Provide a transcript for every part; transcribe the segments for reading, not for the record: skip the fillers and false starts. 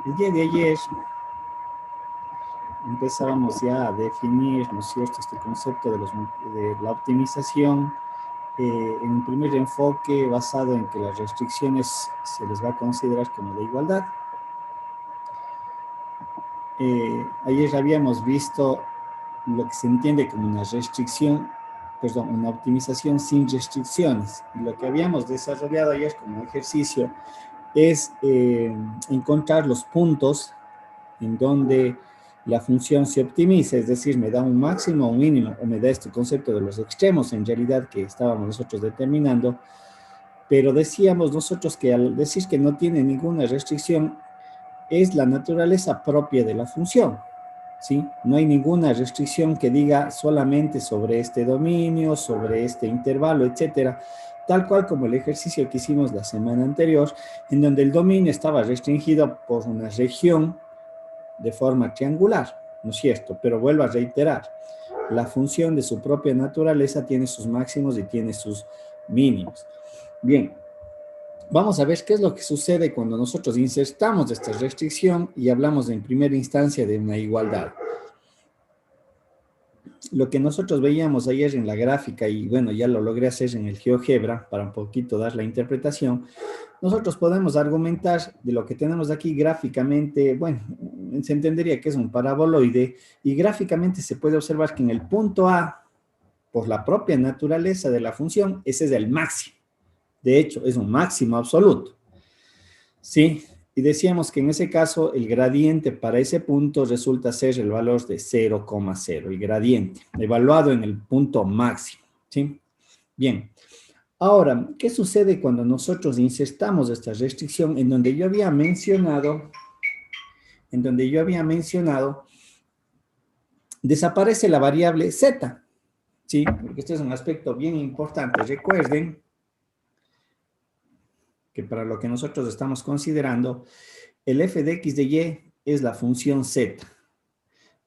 El día de ayer empezábamos ya a definir, ¿no es cierto?, este concepto de la optimización en un primer enfoque basado en que las restricciones se les va a considerar como de igualdad. Ayer habíamos visto lo que se entiende como una restricción, perdón, una optimización sin restricciones. Y lo que habíamos desarrollado ayer como ejercicio es encontrar los puntos en donde la función se optimiza, es decir, me da un máximo o un mínimo, o me da este concepto de los extremos, en realidad, que estábamos nosotros determinando, pero decíamos nosotros que al decir que no tiene ninguna restricción, es la naturaleza propia de la función, ¿sí? No hay ninguna restricción que diga solamente sobre este dominio, sobre este intervalo, etcétera, tal cual como el ejercicio que hicimos la semana anterior, en donde el dominio estaba restringido por una región de forma triangular, ¿no es cierto? Pero vuelvo a reiterar, la función de su propia naturaleza tiene sus máximos y tiene sus mínimos. Bien, vamos a ver qué es lo que sucede cuando nosotros insertamos esta restricción y hablamos en primera instancia de una igualdad. Lo que nosotros veíamos ayer en la gráfica, y bueno, ya lo logré hacer en el GeoGebra para un poquito dar la interpretación, nosotros podemos argumentar de lo que tenemos aquí gráficamente, bueno, se entendería que es un paraboloide, y gráficamente se puede observar que en el punto A, por la propia naturaleza de la función, ese es el máximo. De hecho, es un máximo absoluto. ¿Sí? Y decíamos que en ese caso el gradiente para ese punto resulta ser el valor de 0,0, el gradiente, evaluado en el punto máximo. ¿Sí? Bien. Ahora, ¿qué sucede cuando nosotros insertamos esta restricción en donde yo había mencionado, desaparece la variable z? ¿Sí? Porque este es un aspecto bien importante. Recuerden que para lo que nosotros estamos considerando, el f de x de y es la función z,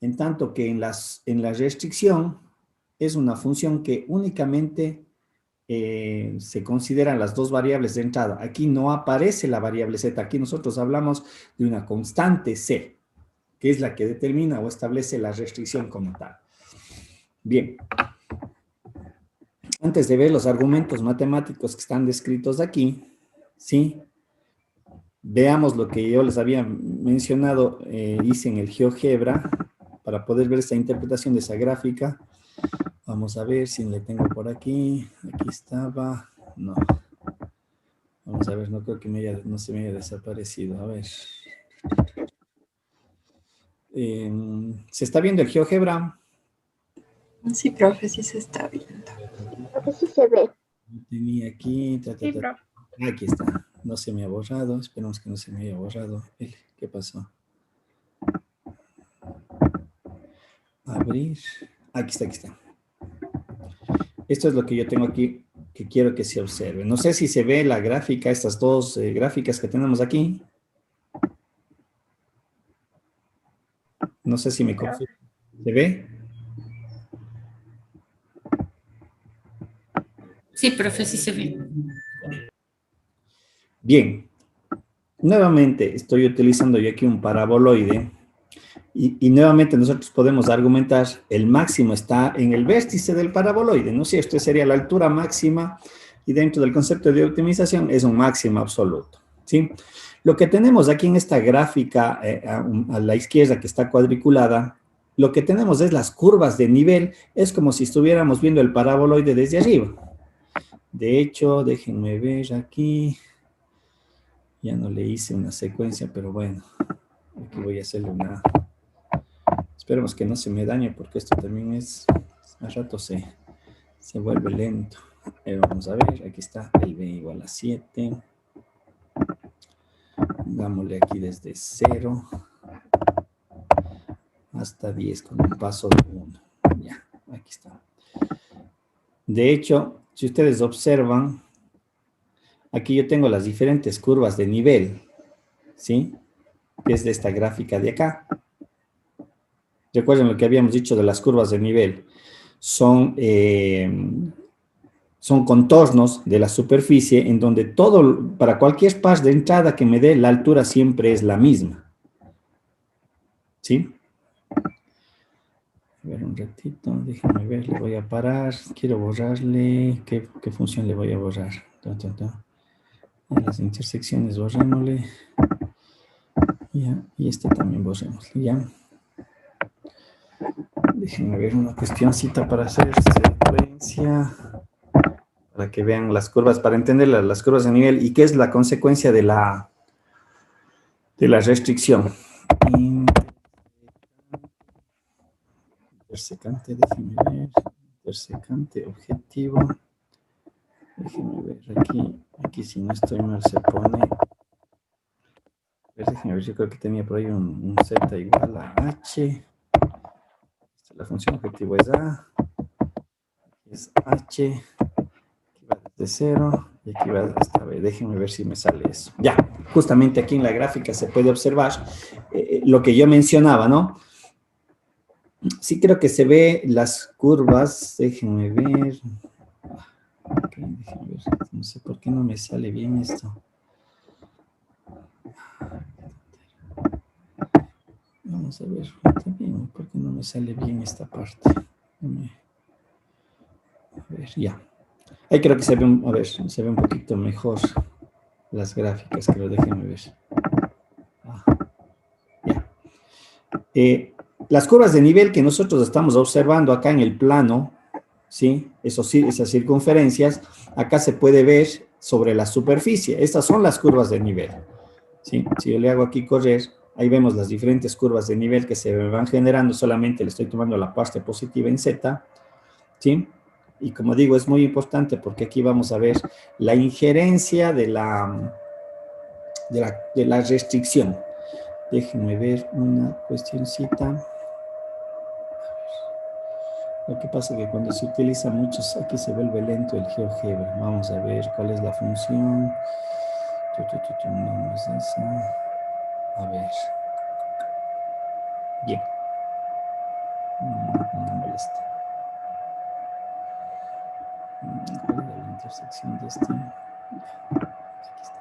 en tanto que en la restricción es una función que únicamente se consideran las dos variables de entrada. Aquí no aparece la variable z, aquí nosotros hablamos de una constante c, que es la que determina o establece la restricción como tal. Bien. Antes de ver los argumentos matemáticos que están descritos aquí, ¿sí? Veamos lo que yo les había mencionado, hice en el GeoGebra, para poder ver esta interpretación de esa gráfica. Vamos a ver si le tengo por aquí. Aquí estaba. No. Vamos a ver, no creo que no se me haya desaparecido. A ver. ¿Se está viendo el GeoGebra? Sí, profe, sí se está viendo. Profe, sí se ve. Tenía aquí. Sí, profe. Aquí está. No se me ha borrado. Esperemos que no se me haya borrado. ¿Qué pasó? Abrir. Aquí está, aquí está. Esto es lo que yo tengo aquí, que quiero que se observe. No sé si se ve la gráfica, estas dos gráficas que tenemos aquí. No sé si me confirma. ¿Se ve? Sí, profe, sí se ve. Bien. Nuevamente estoy utilizando yo aquí un paraboloide. Y nuevamente nosotros podemos argumentar, el máximo está en el vértice del paraboloide, ¿no es cierto? Esta sería la altura máxima y dentro del concepto de optimización es un máximo absoluto, ¿sí? Lo que tenemos aquí en esta gráfica a la izquierda que está cuadriculada, lo que tenemos es las curvas de nivel, es como si estuviéramos viendo el paraboloide desde arriba. De hecho, déjenme ver aquí, ya no le hice una secuencia, pero bueno, aquí voy a hacerle una... Esperemos que no se me dañe porque esto también es, a rato se vuelve lento. Vamos a ver, aquí está el b igual a 7. Dámosle aquí desde 0 hasta 10 con un paso de 1. Ya, aquí está. De hecho, si ustedes observan, aquí yo tengo las diferentes curvas de nivel, ¿sí? Que es de esta gráfica de acá. Recuerden lo que habíamos dicho de las curvas de nivel. Son contornos de la superficie en donde para cualquier par de entrada que me dé, la altura siempre es la misma. ¿Sí? A ver un ratito, déjenme ver, le voy a parar. Quiero borrarle. ¿Qué función le voy a borrar? En las intersecciones borrémosle. Ya, y este también borrémosle, ya. Déjenme ver una cuestioncita para hacer secuencia. Para que vean las curvas, para entender las curvas de nivel y qué es la consecuencia de la restricción. Intersecante, déjenme ver. Intersecante, objetivo. Déjenme ver, aquí si no estoy mal se pone. Déjenme ver, yo creo que tenía por ahí un Z igual a H. La función objetivo es A. Es H. Aquí va desde 0 y aquí va hasta B. Déjenme ver si me sale eso. Ya, justamente aquí en la gráfica se puede observar lo que yo mencionaba, ¿no? Sí creo que se ve las curvas. Déjenme ver. Okay, déjenme ver. No sé por qué no me sale bien esto. Vamos a ver también por qué no me sale bien esta parte. A ver, ya. Ahí creo que se ve, a ver, se ve un poquito mejor las gráficas, creo, déjenme ver. Ya. Las curvas de nivel que nosotros estamos observando acá en el plano, ¿sí? Esas circunferencias, acá se puede ver sobre la superficie. Estas son las curvas de nivel, ¿sí? Si yo le hago aquí correr, ahí vemos las diferentes curvas de nivel que se van generando, solamente le estoy tomando la parte positiva en Z, ¿sí? Y como digo, es muy importante porque aquí vamos a ver la injerencia de la restricción. Déjenme ver una cuestioncita. Lo que pasa es que cuando se utiliza mucho, aquí se vuelve lento el GeoGebra. Vamos a ver cuál es la función. No es esa. A ver. Bien. No molesta. ¿Cuál era la intersección de este? Aquí está.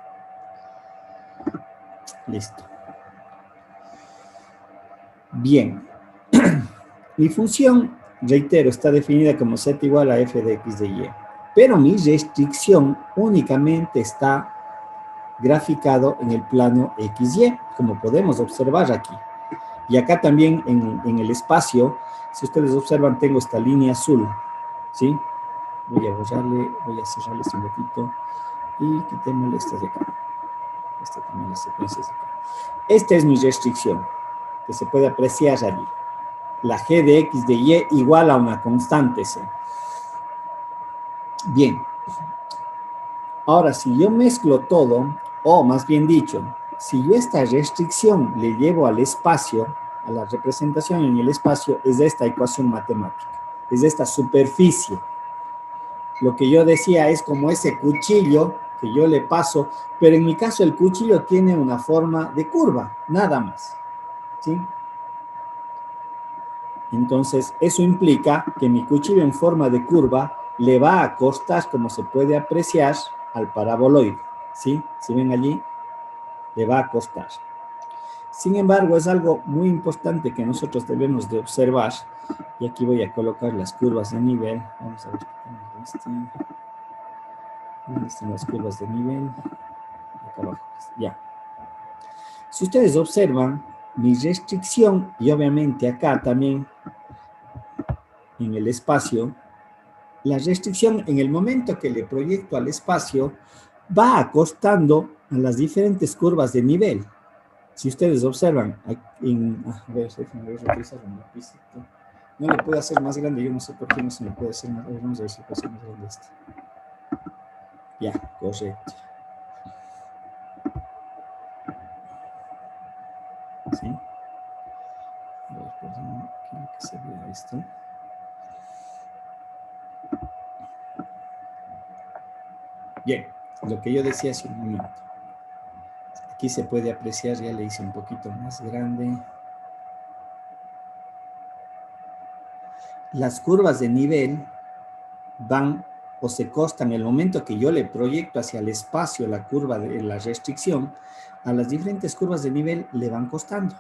Listo. Bien. Mi función, reitero, está definida como z igual a f de x de y. Pero mi restricción únicamente está graficado en el plano XY, como podemos observar aquí. Y acá también en el espacio, si ustedes observan, tengo esta línea azul, ¿sí? Voy a borrarle, voy a cerrarle este ratito y quitémosle estas de acá. Esta también las secuencias de acá. Esta es mi restricción, que se puede apreciar allí. La g de x de y igual a una constante c. Bien. Ahora, si yo mezclo todo, o más bien dicho, si yo esta restricción le llevo al espacio, a la representación en el espacio, es esta ecuación matemática, es esta superficie. Lo que yo decía es como ese cuchillo que yo le paso, pero en mi caso el cuchillo tiene una forma de curva, nada más, ¿sí? Entonces, eso implica que mi cuchillo en forma de curva le va a costar, como se puede apreciar, al paraboloide, ¿sí? Si ven allí, le va a costar. Sin embargo, es algo muy importante que nosotros debemos de observar, y aquí voy a colocar las curvas de nivel. Vamos a ver ¿dónde están las curvas de nivel? Acá abajo, ya. Si ustedes observan, mi restricción, y obviamente acá también, en el espacio, la restricción en el momento que le proyecto al espacio va acostando a las diferentes curvas de nivel. Si ustedes observan, no le puedo hacer más grande, yo no sé por qué no se me puede hacer más grande, vamos a ver si puedo hacer más grande esto. Ya, correcto. ¿Sí? A ver, perdón, quiero que se vea esto. Bien, lo que yo decía hace un momento. Aquí se puede apreciar, ya le hice un poquito más grande. Las curvas de nivel van o se costan en el momento que yo le proyecto hacia el espacio la curva de la restricción, a las diferentes curvas de nivel le van costando.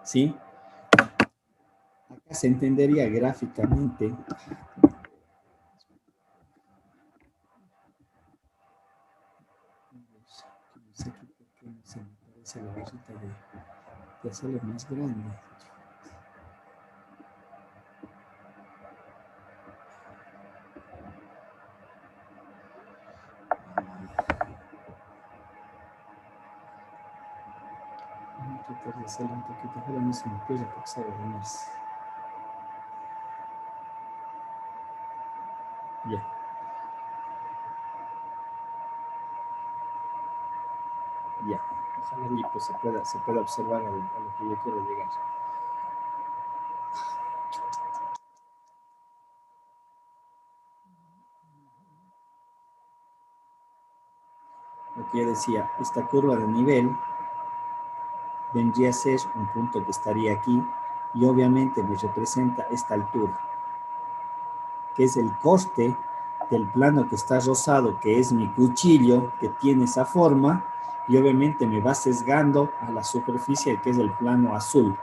¿sí? Acá se entendería gráficamente. No sé aquí por qué no se me parece la barrita de hacerlo más grande. Voy a tratar de hacerlo un poquito, ojalá no se me pierda porque sabe de más. Ya. Ya. Ojalá y pues se pueda observar a lo que yo quiero llegar. Lo que yo decía, esta curva de nivel vendría a ser un punto que estaría aquí y obviamente me representa esta altura, que es el coste del plano que está rosado, que es mi cuchillo, que tiene esa forma, y obviamente me va sesgando a la superficie, que es el plano azul,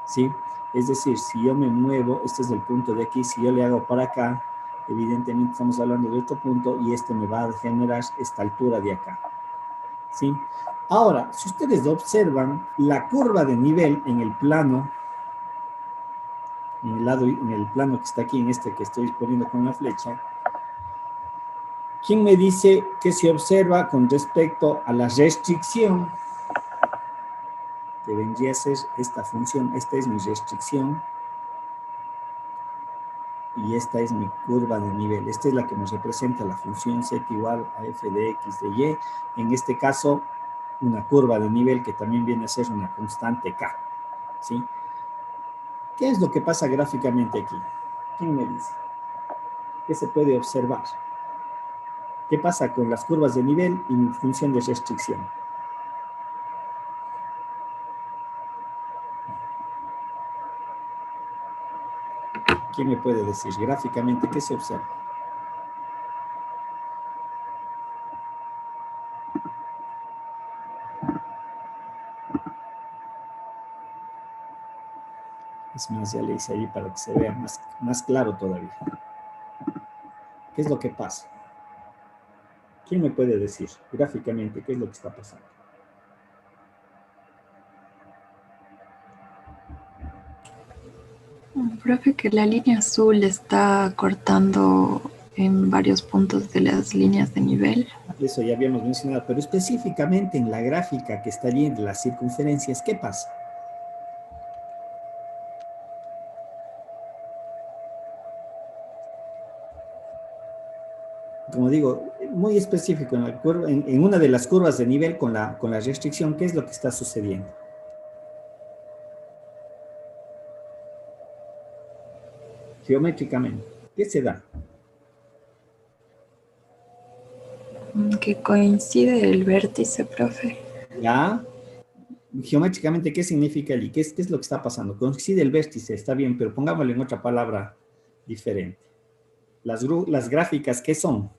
¿sí? Es decir, si yo me muevo, este es el punto de aquí, si yo le hago para acá, evidentemente estamos hablando de otro punto, y este me va a generar esta altura de acá, ¿sí? Ahora, si ustedes observan la curva de nivel en el plano, en el plano que está aquí, en este que estoy poniendo con la flecha, ¿quién me dice que se observa con respecto a la restricción? Que vendría a ser esta función, esta es mi restricción, y esta es mi curva de nivel. Esta es la que nos representa la función z igual a f de x de y. En este caso, una curva de nivel que también viene a ser una constante k, ¿sí? ¿Qué es lo que pasa gráficamente aquí? ¿Quién me dice? ¿Qué se puede observar? ¿Qué pasa con las curvas de nivel y mi función de restricción? ¿Quién me puede decir gráficamente qué se observa? Es más, ya le hice ahí para que se vea más claro todavía. ¿Qué es lo que pasa? ¿Quién me puede decir gráficamente qué es lo que está pasando? Profe, que la línea azul está cortando en varios puntos de las líneas de nivel. Eso ya habíamos mencionado, pero específicamente en la gráfica que está allí en las circunferencias, ¿qué pasa? Como digo, muy específico en, la curva, en una de las curvas de nivel con la restricción, ¿qué es lo que está sucediendo? Geométricamente, ¿qué se da? Que coincide el vértice, profe. ¿Ya? Geométricamente, ¿qué significa allí? ¿Qué es lo que está pasando? Coincide el vértice, está bien, pero pongámoslo en otra palabra diferente. Las gráficas, ¿qué son?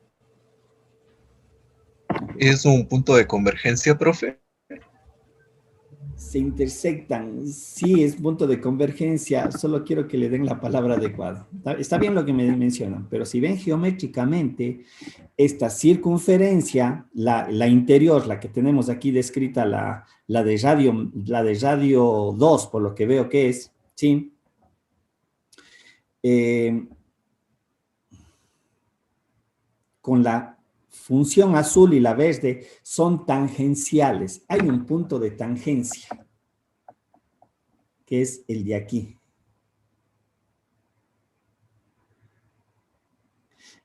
¿Es un punto de convergencia, profe? Se intersectan, sí es punto de convergencia, solo quiero que le den la palabra adecuada. Está bien lo que me mencionan, pero si ven geométricamente, esta circunferencia, la interior, la que tenemos aquí descrita, la de radio 2, por lo que veo que es, ¿sí? Con la función azul y la verde son tangenciales. Hay un punto de tangencia, que es el de aquí.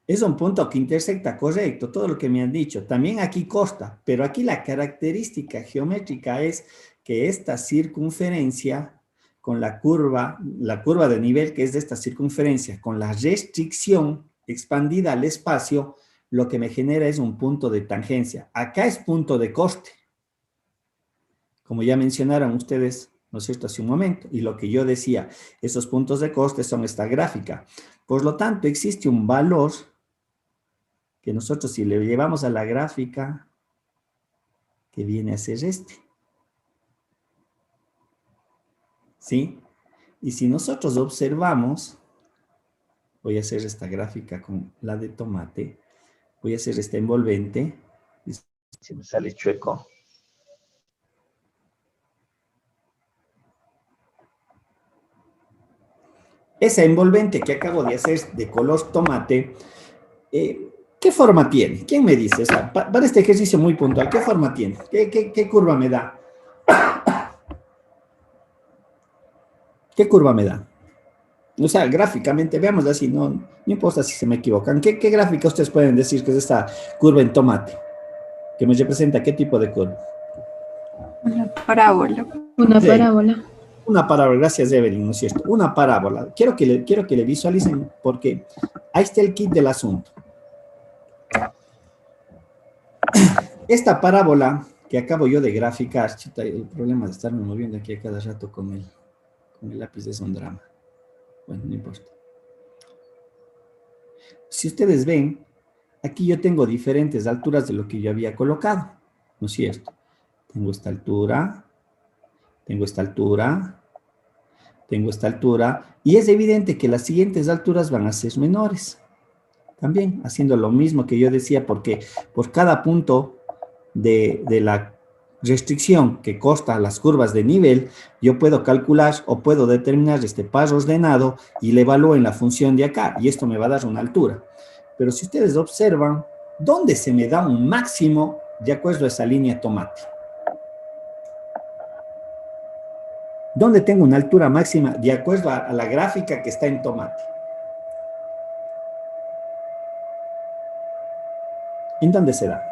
Es un punto que intersecta, correcto, todo lo que me han dicho. También aquí corta, pero aquí la característica geométrica es que esta circunferencia con la curva de nivel que es de esta circunferencia, con la restricción expandida al espacio, lo que me genera es un punto de tangencia. Acá es punto de corte, como ya mencionaron ustedes, ¿no es cierto?, hace un momento. Y lo que yo decía, esos puntos de corte son esta gráfica. Por lo tanto, existe un valor que nosotros si le llevamos a la gráfica, que viene a ser este. ¿sí? Y si nosotros observamos, voy a hacer esta gráfica con la de tomate, voy a hacer este envolvente, y si me sale chueco. Esa envolvente que acabo de hacer de color tomate, ¿qué forma tiene? ¿Quién me dice? O sea, para este ejercicio muy puntual, ¿qué forma tiene? ¿Qué curva me da? ¿Qué curva me da? O sea, gráficamente, veámoslo así, no importa si se me equivocan. ¿Qué gráfica ustedes pueden decir que es esta curva en tomate? Que me representa qué tipo de curva. Una parábola. Una Sí. parábola. Una parábola, gracias Evelyn, ¿no es cierto? Una parábola. Quiero que le visualicen porque ahí está el kit del asunto. Esta parábola que acabo yo de graficar, chuta, el problema de estarme moviendo aquí a cada rato con el lápiz es un drama. Bueno, no importa. Si ustedes ven, aquí yo tengo diferentes alturas de lo que yo había colocado, ¿no es cierto? Tengo esta altura, tengo esta altura, tengo esta altura, y es evidente que las siguientes alturas van a ser menores. También haciendo lo mismo que yo decía, porque por cada punto de la restricción que consta las curvas de nivel, yo puedo calcular o puedo determinar este par ordenado y le evalúo en la función de acá, y esto me va a dar una altura. Pero si ustedes observan, ¿dónde se me da un máximo de acuerdo a esa línea tomate? ¿Dónde tengo una altura máxima de acuerdo a la gráfica que está en tomate? ¿En dónde se da?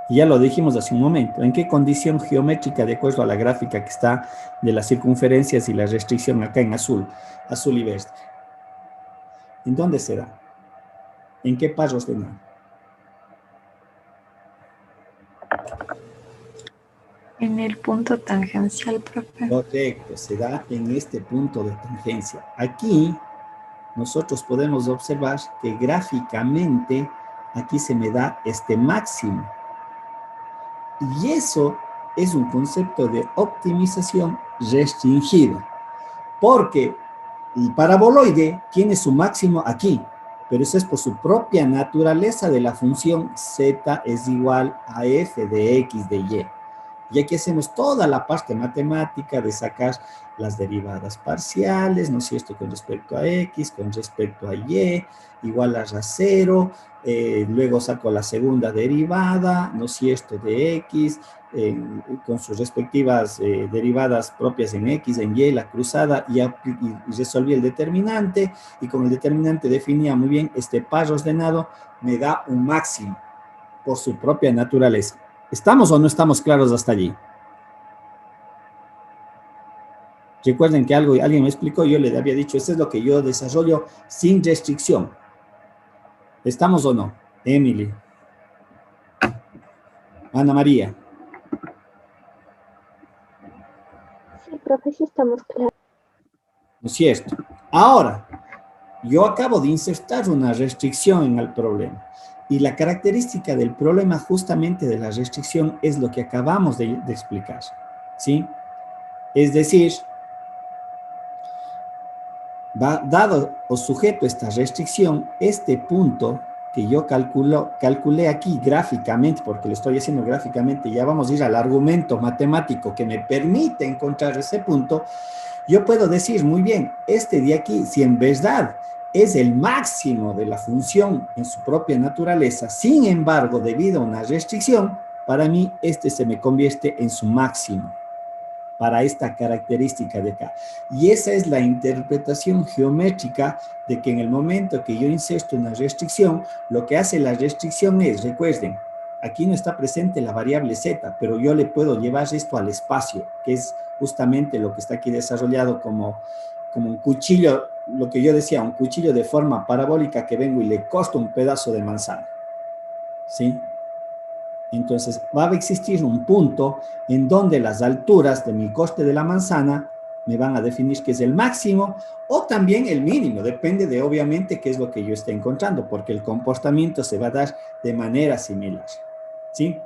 Ya lo dijimos hace un momento. ¿En qué condición geométrica de acuerdo a la gráfica que está de las circunferencias y la restricción acá en azul y verde? ¿En dónde se da? ¿En qué par ordenado? En el punto tangencial, profe. Correcto, se da en este punto de tangencia. Aquí nosotros podemos observar que gráficamente aquí se me da este máximo. Y eso es un concepto de optimización restringida, porque el paraboloide tiene su máximo aquí, pero eso es por su propia naturaleza de la función z es igual a f de x de y. Y aquí hacemos toda la parte matemática de sacar las derivadas parciales, ¿no es cierto?, con respecto a x, con respecto a y, igual a cero, luego saco la segunda derivada, ¿no es cierto?, de x, con sus respectivas derivadas propias en x, en y, la cruzada, y resolví el determinante, y con el determinante definía muy bien este par ordenado, me da un máximo por su propia naturaleza. ¿Estamos o no estamos claros hasta allí? Recuerden que alguien me explicó, yo le había dicho, esto es lo que yo desarrollo sin restricción. ¿Estamos o no? Emily. Ana María. Sí, profe, sí estamos claros. ¿No es cierto? Ahora, yo acabo de insertar una restricción en el problema. Y la característica del problema justamente de la restricción es lo que acabamos de explicar, ¿sí? Es decir, dado o sujeto a esta restricción, este punto que yo calculé aquí gráficamente, porque lo estoy haciendo gráficamente, ya vamos a ir al argumento matemático que me permite encontrar ese punto, yo puedo decir, muy bien, este de aquí, si en verdad es el máximo de la función en su propia naturaleza, sin embargo, debido a una restricción, para mí este se me convierte en su máximo, para esta característica de acá. Y esa es la interpretación geométrica de que en el momento que yo inserto una restricción, lo que hace la restricción es, recuerden, aquí no está presente la variable z, pero yo le puedo llevar esto al espacio, que es justamente lo que está aquí desarrollado como un cuchillo, lo que yo decía, un cuchillo de forma parabólica que vengo y le corto un pedazo de manzana, ¿sí? Entonces va a existir un punto en donde las alturas de mi coste de la manzana me van a definir que es el máximo o también el mínimo, depende de obviamente qué es lo que yo esté encontrando, porque el comportamiento se va a dar de manera similar, ¿sí?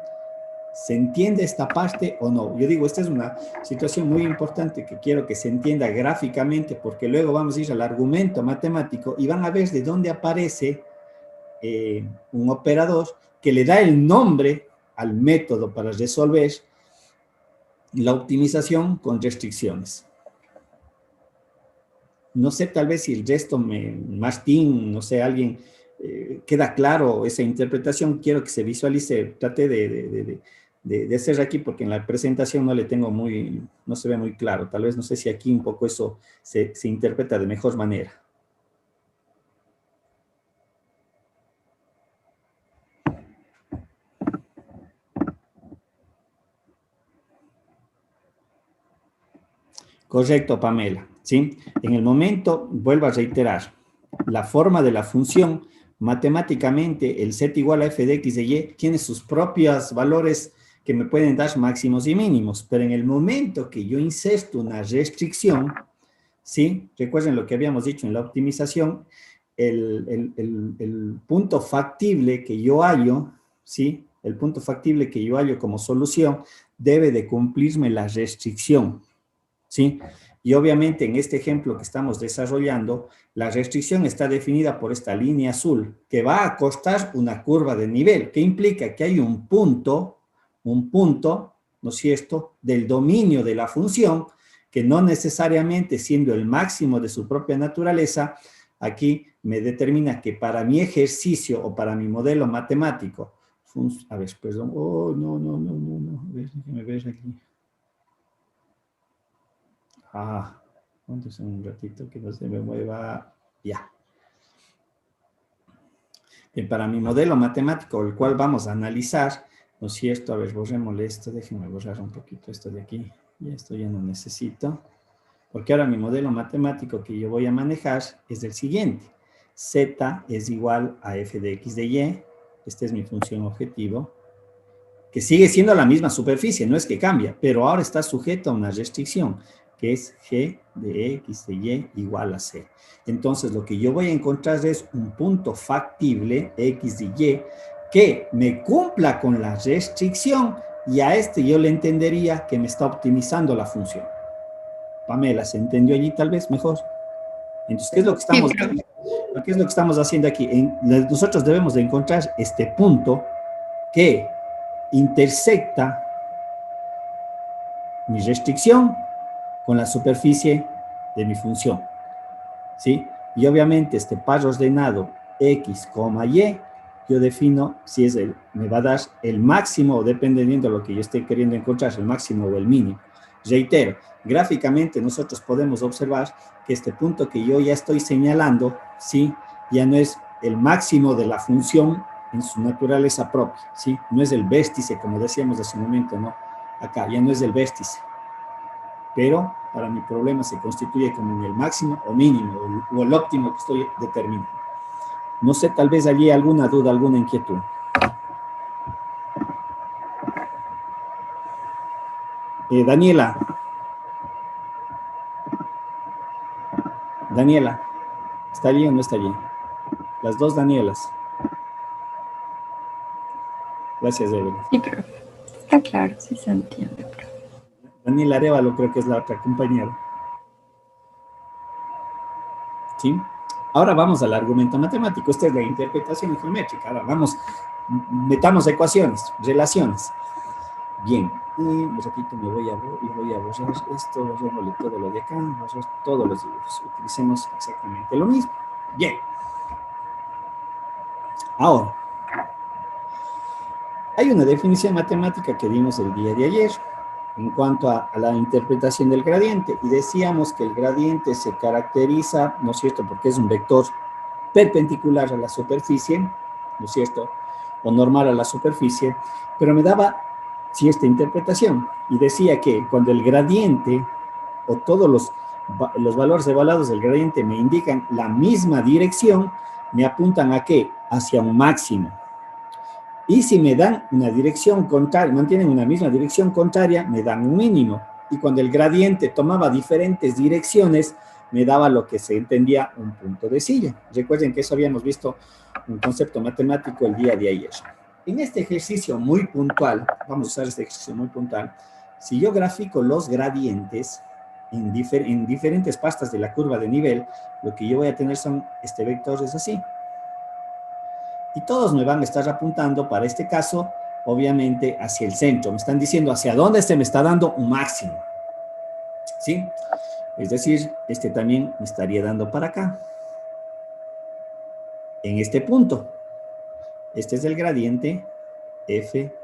¿Se entiende esta parte o no? Yo digo, esta es una situación muy importante que quiero que se entienda gráficamente, porque luego vamos a ir al argumento matemático y van a ver de dónde aparece un operador que le da el nombre al método para resolver la optimización con restricciones. No sé, tal vez si el resto, Martín, no sé, alguien, queda claro esa interpretación. Quiero que se visualice, trate de hacer aquí, porque en la presentación no le tengo no se ve muy claro. Tal vez, no sé si aquí un poco eso se interpreta de mejor manera. Correcto, Pamela, ¿sí? En el momento, vuelvo a reiterar, la forma de la función, matemáticamente, el z igual a f de x de y tiene sus propios valores que me pueden dar máximos y mínimos, pero en el momento que yo inserto una restricción, ¿sí? Recuerden lo que habíamos dicho en la optimización, el punto factible que yo hallo, ¿sí? El punto factible que yo hallo como solución debe de cumplirme la restricción, ¿sí? Y obviamente en este ejemplo que estamos desarrollando, la restricción está definida por esta línea azul, que va a acostar una curva de nivel, que implica que hay un punto, ¿no es cierto?, del dominio de la función, que no necesariamente siendo el máximo de su propia naturaleza, aquí me determina que para mi ejercicio o para mi modelo matemático, a ver, perdón, oh, no, a ver, déjeme ver aquí. Entonces un ratito que no se me mueva, ya. Bien, para mi modelo matemático, el cual vamos a analizar, ¿no es cierto? A ver, borrémosle esto, déjenme borrar un poquito esto de aquí, y esto ya no necesito, porque ahora mi modelo matemático que yo voy a manejar es el siguiente, z es igual a f de x de y, esta es mi función objetivo, que sigue siendo la misma superficie, no es que cambia, pero ahora está sujeto a una restricción, que es g de x de y igual a c. Entonces, lo que yo voy a encontrar es un punto factible, x de y, que me cumpla con la restricción, y a este yo le entendería que me está optimizando la función. Pamela, ¿se entendió allí tal vez mejor? Entonces, ¿qué es lo que estamos, ¿qué es lo que estamos haciendo aquí? Nosotros debemos de encontrar este punto que intersecta mi restricción con la superficie de mi función, ¿sí? Y obviamente este par ordenado x, y, yo defino si es me va a dar el máximo, dependiendo de lo que yo esté queriendo encontrar, el máximo o el mínimo. Reitero, gráficamente nosotros podemos observar que este punto que yo ya estoy señalando, ¿sí?, ya no es el máximo de la función en su naturaleza propia, ¿sí? No es el vértice, como decíamos hace un momento, ¿no? Acá ya no es el vértice, pero para mi problema se constituye como en el máximo o mínimo, o el óptimo que estoy determinando. No sé, tal vez allí alguna duda, alguna inquietud. Daniela. Daniela, ¿está allí o no está allí? Las dos Danielas. Gracias, Evelyn. Sí, pero está claro, sí se entiende. Pero... Daniela Arevalo creo que es la otra compañera. ¿Sí? Ahora vamos al argumento matemático. Esta es la interpretación geométrica. Ahora vamos, metamos ecuaciones, relaciones. Bien, y un ratito me voy a borrar esto, borrémosle todo lo de acá, borrar todos los dibujos. Utilicemos exactamente lo mismo. Bien. Ahora, hay una definición matemática que dimos el día de ayer en cuanto a la interpretación del gradiente, y decíamos que el gradiente se caracteriza, ¿no es cierto?, porque es un vector perpendicular a la superficie, ¿no es cierto?, o normal a la superficie, pero me daba esta interpretación, y decía que cuando el gradiente, o todos los valores evaluados del gradiente me indican la misma dirección, me apuntan ¿a qué? Hacia un máximo. Y si me dan una dirección contraria, mantienen una misma dirección contraria, me dan un mínimo. Y cuando el gradiente tomaba diferentes direcciones, me daba lo que se entendía un punto de silla. Recuerden que eso habíamos visto un concepto matemático el día de ayer. en este ejercicio muy puntual, vamos a usar este ejercicio muy puntual, si yo grafico los gradientes en diferentes pastas de la curva de nivel, lo que yo voy a tener son vectores así. Y todos me van a estar apuntando, para este caso, obviamente, hacia el centro. Me están diciendo hacia dónde se me está dando un máximo. ¿Sí? Es decir, también me estaría dando para acá. En este punto. Este es el gradiente f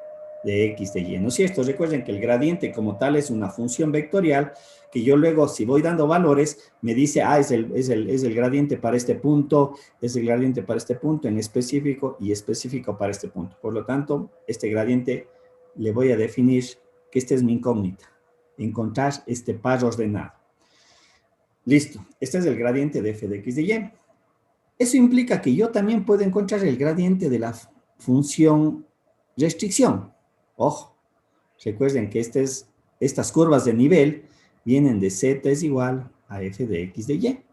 de x de y. ¿No es cierto? Recuerden que el gradiente como tal es una función vectorial que yo luego, si voy dando valores, me dice, es el gradiente para este punto, es el gradiente para este punto en específico y específico para este punto. Por lo tanto, este gradiente le voy a definir que esta es mi incógnita. Encontrar este par ordenado. Listo. Este es el gradiente de f de x de y. Eso implica que yo también puedo encontrar el gradiente de la función restricción. Ojo, recuerden que estas curvas de nivel vienen de z es igual a f de x de y.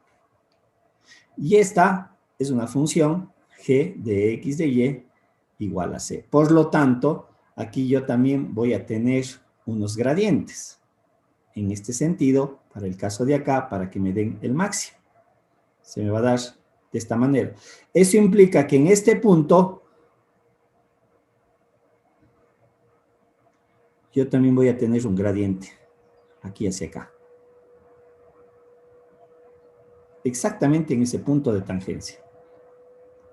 Y esta es una función g de x de y igual a c. Por lo tanto, aquí yo también voy a tener unos gradientes. En este sentido, para el caso de acá, para que me den el máximo. Se me va a dar de esta manera. Eso implica que en este punto yo también voy a tener un gradiente aquí hacia acá. Exactamente en ese punto de tangencia.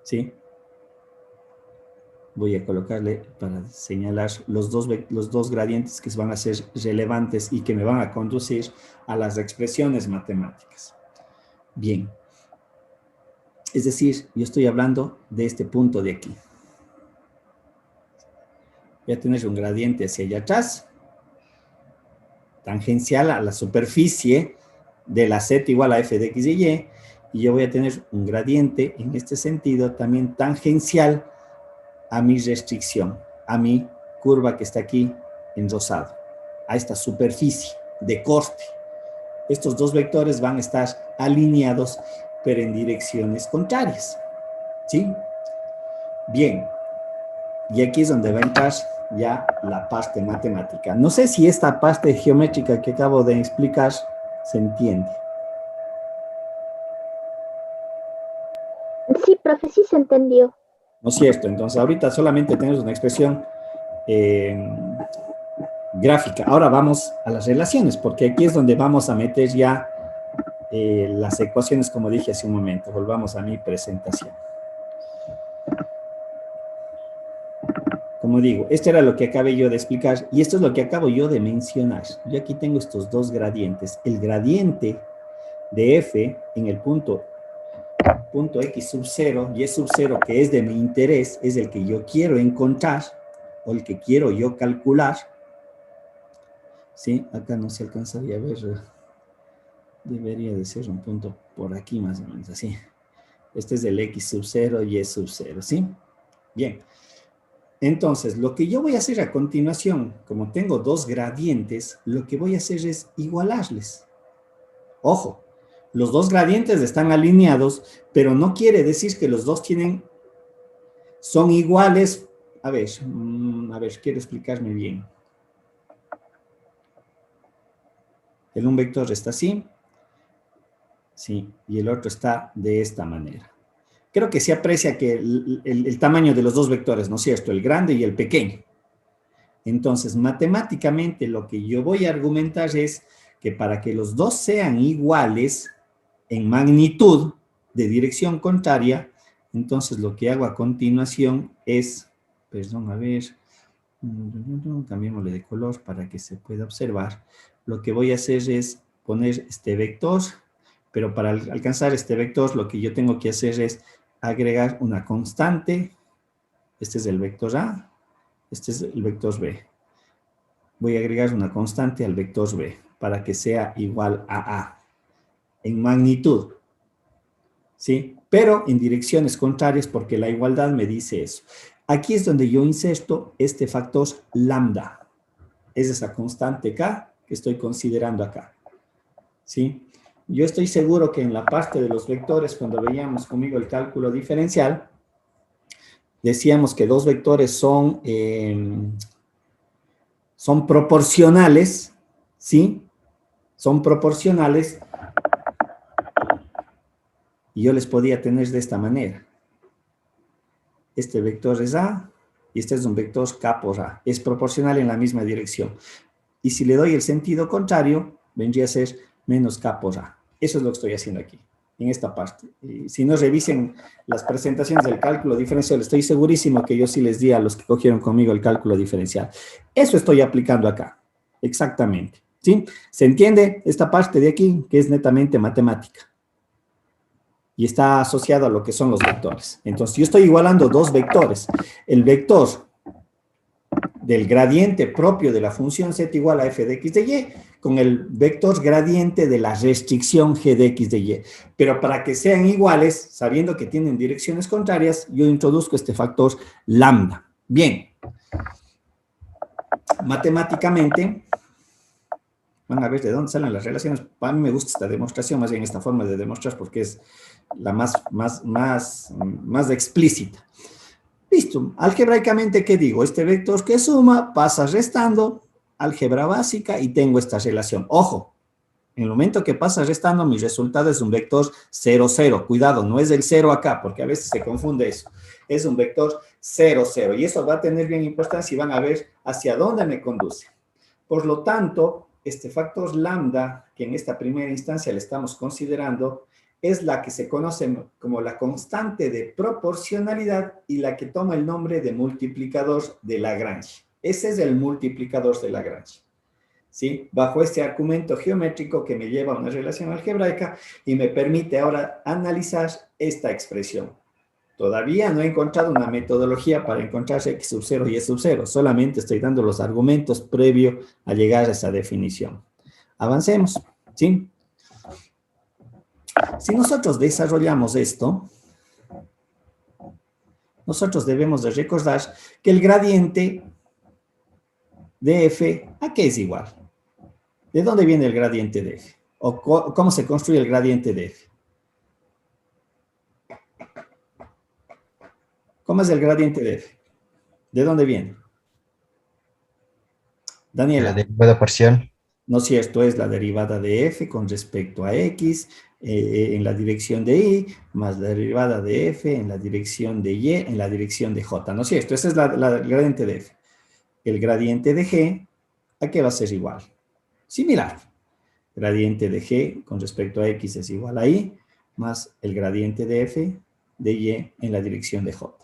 ¿Sí? Voy a colocarle para señalar los dos gradientes que van a ser relevantes y que me van a conducir a las expresiones matemáticas. Bien. Es decir, yo estoy hablando de este punto de aquí. Voy a tener un gradiente hacia allá atrás, tangencial a la superficie de la z igual a f de x de y yo voy a tener un gradiente en este sentido también tangencial a mi restricción, a mi curva que está aquí en rosado, a esta superficie de corte. Estos dos vectores van a estar alineados, pero en direcciones contrarias. ¿Sí? Bien. Y aquí es donde va a entrar ya la parte matemática. No sé si esta parte geométrica que acabo de explicar se entiende. Sí, profe, sí se entendió. ¿No es cierto? Entonces ahorita solamente tenemos una expresión gráfica. Ahora vamos a las relaciones, porque aquí es donde vamos a meter ya las ecuaciones, como dije hace un momento. Volvamos a mi presentación. Como digo, esto era lo que acabé yo de explicar y esto es lo que acabo yo de mencionar. Yo aquí tengo estos dos gradientes. El gradiente de f en el punto x sub 0 y sub 0 que es de mi interés, es el que yo quiero encontrar o el que quiero yo calcular. ¿Sí? Acá no se alcanzaría a ver. Debería de ser un punto por aquí más o menos, así. Este es el x sub 0 y sub 0, ¿sí? Bien. Entonces, lo que yo voy a hacer a continuación, como tengo dos gradientes, lo que voy a hacer es igualarles. Ojo, los dos gradientes están alineados, pero no quiere decir que los dos son iguales. A ver, quiero explicarme bien. El un vector está así, sí, y el otro está de esta manera. Creo que se aprecia que el tamaño de los dos vectores, ¿no es cierto? El grande y el pequeño. Entonces, matemáticamente lo que yo voy a argumentar es que para que los dos sean iguales en magnitud de dirección contraria, entonces lo que hago a continuación es, perdón, a ver, cambiémosle de color para que se pueda observar. Lo que voy a hacer es poner este vector, pero para alcanzar este vector lo que yo tengo que hacer es agregar una constante. Este es el vector A, este es el vector B. Voy a agregar una constante al vector B para que sea igual a A en magnitud. ¿Sí? Pero en direcciones contrarias porque la igualdad me dice eso. Aquí es donde yo inserto este factor lambda. Es esa constante K que estoy considerando acá. ¿Sí? Yo estoy seguro que en la parte de los vectores, cuando veíamos conmigo el cálculo diferencial, decíamos que dos vectores son proporcionales, ¿sí? Son proporcionales y yo les podía tener de esta manera. Este vector es A y este es un vector K por A. Es proporcional en la misma dirección. Y si le doy el sentido contrario, vendría a ser menos K por A. Eso es lo que estoy haciendo aquí, en esta parte. Y si no revisen las presentaciones del cálculo diferencial, estoy segurísimo que yo sí les di a los que cogieron conmigo el cálculo diferencial. Eso estoy aplicando acá, exactamente. ¿Sí? ¿Se entiende esta parte de aquí, que es netamente matemática? Y está asociado a lo que son los vectores. Entonces, yo estoy igualando dos vectores. El vector del gradiente propio de la función z igual a f de x de y, con el vector gradiente de la restricción g de x de y. Pero para que sean iguales, sabiendo que tienen direcciones contrarias, yo introduzco este factor lambda. Bien. Matemáticamente, van a ver de dónde salen las relaciones. A mí me gusta esta demostración, más bien esta forma de demostrar, porque es la más explícita. Listo. Algebraicamente, ¿qué digo? Este vector que suma pasa restando, álgebra básica, y tengo esta relación. Ojo, en el momento que pasa restando, mi resultado es un vector 0, 0. Cuidado, no es el 0 acá, porque a veces se confunde eso. Es un vector 0, 0. Y eso va a tener bien importancia y van a ver hacia dónde me conduce. Por lo tanto, este factor lambda, que en esta primera instancia le estamos considerando, es la que se conoce como la constante de proporcionalidad y la que toma el nombre de multiplicador de Lagrange. Ese es el multiplicador de Lagrange. ¿Sí? Bajo este argumento geométrico que me lleva a una relación algebraica y me permite ahora analizar esta expresión. Todavía no he encontrado una metodología para encontrar x sub 0 y y sub 0. Solamente estoy dando los argumentos previo a llegar a esa definición. Avancemos, ¿sí? Si nosotros desarrollamos esto, nosotros debemos de recordar que el gradiente de f, ¿a qué es igual? ¿De dónde viene el gradiente de f? ¿O cómo se construye el gradiente de f? ¿Cómo es el gradiente de f? ¿De dónde viene? La Daniela. derivada parcial. ¿No es cierto? Es la derivada de f con respecto a x en la dirección de y, más la derivada de f en la dirección de y, en la dirección de j. ¿No es cierto? Ese es el gradiente de f. El gradiente de g, ¿a qué va a ser igual? Similar. Gradiente de g con respecto a x es igual a y, más el gradiente de f de y en la dirección de j.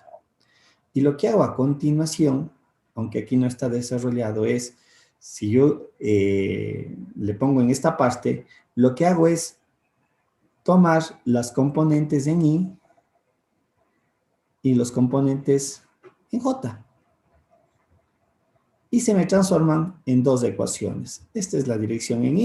Y lo que hago a continuación, aunque aquí no está desarrollado, es, si yo le pongo en esta parte, lo que hago es tomar las componentes en y los componentes en j. Y se me transforman en dos ecuaciones. Esta es la dirección en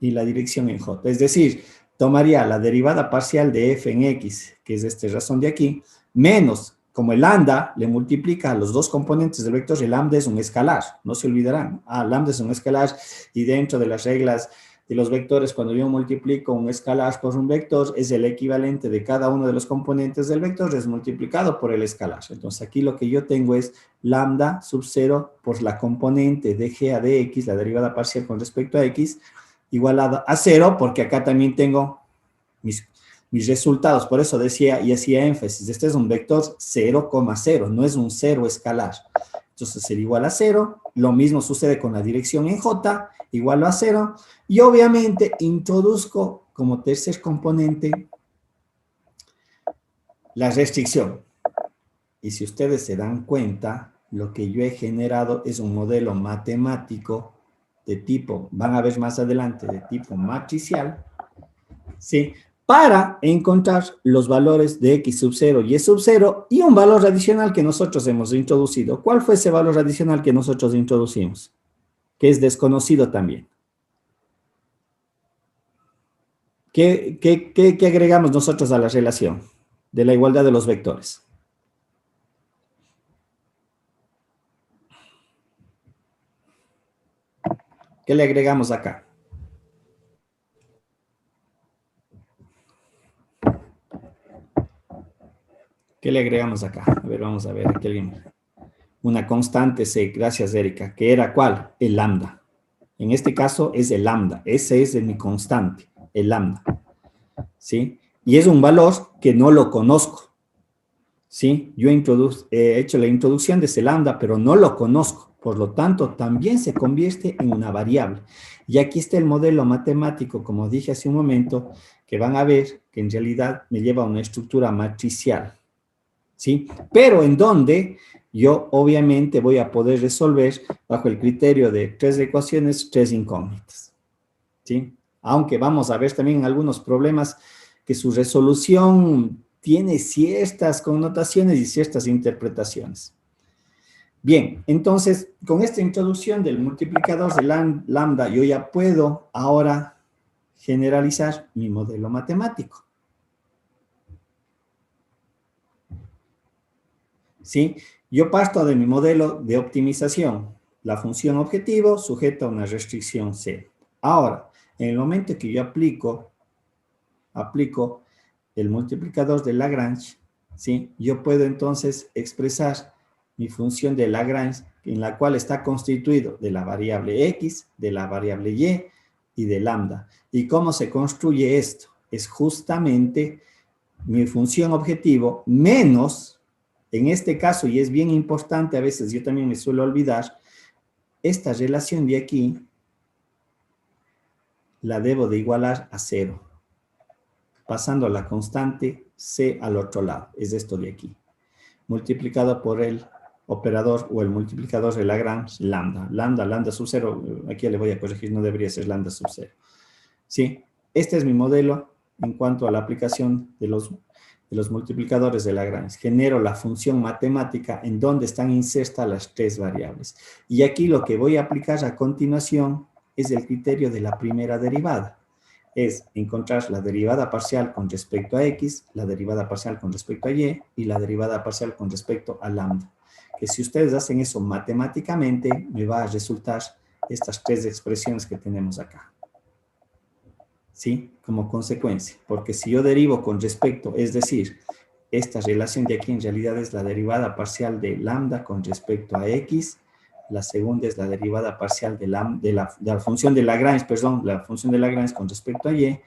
y la dirección en j. Es decir, tomaría la derivada parcial de f en x, que es esta razón de aquí, menos, como el lambda le multiplica a los dos componentes del vector, el lambda es un escalar, no se olvidarán. Lambda es un escalar y dentro de las reglas de los vectores, cuando yo multiplico un escalar por un vector, es el equivalente de cada uno de los componentes del vector, es multiplicado por el escalar. Entonces, aquí lo que yo tengo es lambda sub 0 por la componente de g a de x, la derivada parcial con respecto a x, igualada a 0, porque acá también tengo mis resultados. Por eso decía y hacía énfasis, este es un vector 0,0, no es un 0 escalar. Entonces, sería igual a 0. Lo mismo sucede con la dirección en j, igual a 0. Y obviamente introduzco como tercer componente la restricción. Y si ustedes se dan cuenta, lo que yo he generado es un modelo matemático de tipo, van a ver más adelante, de tipo matricial, ¿sí? Para encontrar los valores de x sub 0 y y sub 0 y un valor adicional que nosotros hemos introducido. ¿Cuál fue ese valor adicional que nosotros introducimos? Que es desconocido también. ¿Qué agregamos nosotros a la relación de la igualdad de los vectores? ¿Qué le agregamos acá? ¿Qué ¿Qué le agregamos acá? A ver, vamos a ver, aquí alguien. Una constante C, gracias Erika, que era ¿cuál? El lambda. En este caso es el lambda, ese es de mi constante, el lambda, ¿sí? Y es un valor que no lo conozco, ¿sí? Yo he hecho la introducción de ese lambda, pero no lo conozco, por lo tanto, también se convierte en una variable. Y aquí está el modelo matemático, como dije hace un momento, que van a ver que en realidad me lleva a una estructura matricial, ¿sí? Pero en donde yo obviamente voy a poder resolver bajo el criterio de 3 ecuaciones, 3 incógnitas, ¿sí? Aunque vamos a ver también en algunos problemas que su resolución tiene ciertas connotaciones y ciertas interpretaciones. Bien, entonces, con esta introducción del multiplicador de lambda, yo ya puedo ahora generalizar mi modelo matemático. ¿Sí? Yo parto de mi modelo de optimización. La función objetivo sujeta a una restricción C. Ahora, en el momento que yo aplico el multiplicador de Lagrange, ¿sí? Yo puedo entonces expresar mi función de Lagrange, en la cual está constituido de la variable X, de la variable Y y de lambda. ¿Y cómo se construye esto? Es justamente mi función objetivo menos, en este caso, y es bien importante, a veces yo también me suelo olvidar, esta relación de aquí la debo de igualar a 0, pasando la constante C al otro lado, es esto de aquí, multiplicado por el operador o el multiplicador de Lagrange, lambda sub 0, aquí le voy a corregir, no debería ser lambda sub 0. ¿Sí? Este es mi modelo en cuanto a la aplicación de los multiplicadores de Lagrange. Genero la función matemática en donde están insertas las 3 variables. Y aquí lo que voy a aplicar a continuación es el criterio de la primera derivada. Es encontrar la derivada parcial con respecto a X, la derivada parcial con respecto a Y la derivada parcial con respecto a lambda. Que si ustedes hacen eso matemáticamente, me va a resultar estas 3 expresiones que tenemos acá. ¿Sí? Como consecuencia. Porque si yo derivo con respecto, es decir, esta relación de aquí en realidad es la derivada parcial de lambda con respecto a X, la segunda es la derivada parcial de la función de Lagrange, perdón, la función de Lagrange con respecto a Y,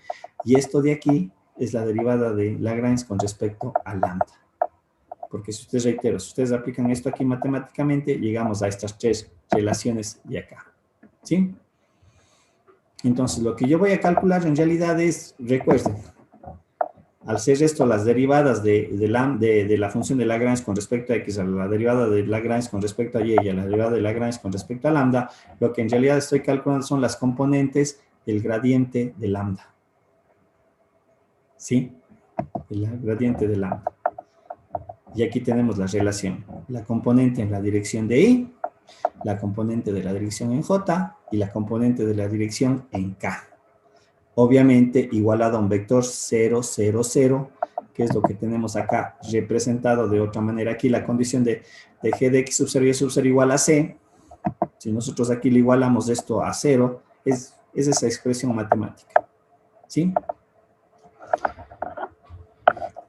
y esto de aquí es la derivada de Lagrange con respecto a lambda. Porque si ustedes, reitero, si ustedes aplican esto aquí matemáticamente, llegamos a estas 3 relaciones de acá. ¿Sí? Entonces, lo que yo voy a calcular en realidad es, recuerden, al ser esto las derivadas de la función de Lagrange con respecto a X, a la derivada de Lagrange con respecto a Y y a la derivada de Lagrange con respecto a lambda, lo que en realidad estoy calculando son las componentes del gradiente de lambda. ¿Sí? El gradiente de lambda. Y aquí tenemos la relación. La componente en la dirección de Y, la componente de la dirección en J y la componente de la dirección en K. Obviamente igualado a un vector 0, 0, 0, que es lo que tenemos acá representado de otra manera. Aquí la condición de g de x sub 0 y sub 0 igual a c. Si nosotros aquí le igualamos esto a 0, es esa expresión matemática. ¿Sí?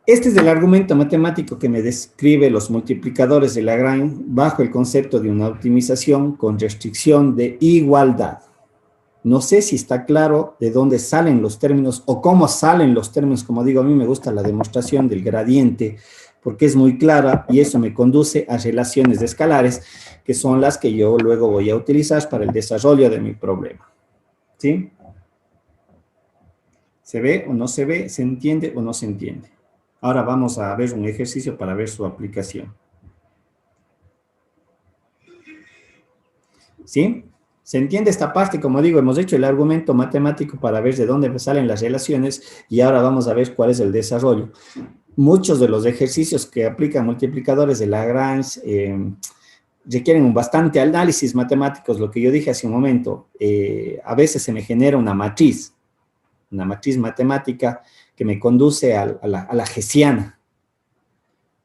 Este es el argumento matemático que me describe los multiplicadores de Lagrange bajo el concepto de una optimización con restricción de igualdad. No sé si está claro de dónde salen los términos o cómo salen los términos. Como digo, a mí me gusta la demostración del gradiente porque es muy clara y eso me conduce a relaciones de escalares que son las que yo luego voy a utilizar para el desarrollo de mi problema. ¿Sí? ¿Se ve o no se ve? ¿Se entiende o no se entiende? Ahora vamos a ver un ejercicio para ver su aplicación. ¿Sí? ¿Se entiende esta parte? Como digo, hemos hecho el argumento matemático para ver de dónde salen las relaciones y ahora vamos a ver cuál es el desarrollo. Muchos de los ejercicios que aplican multiplicadores de Lagrange requieren un bastante análisis matemáticos, lo que yo dije hace un momento. A veces se me genera una matriz matemática que me conduce a la hessiana.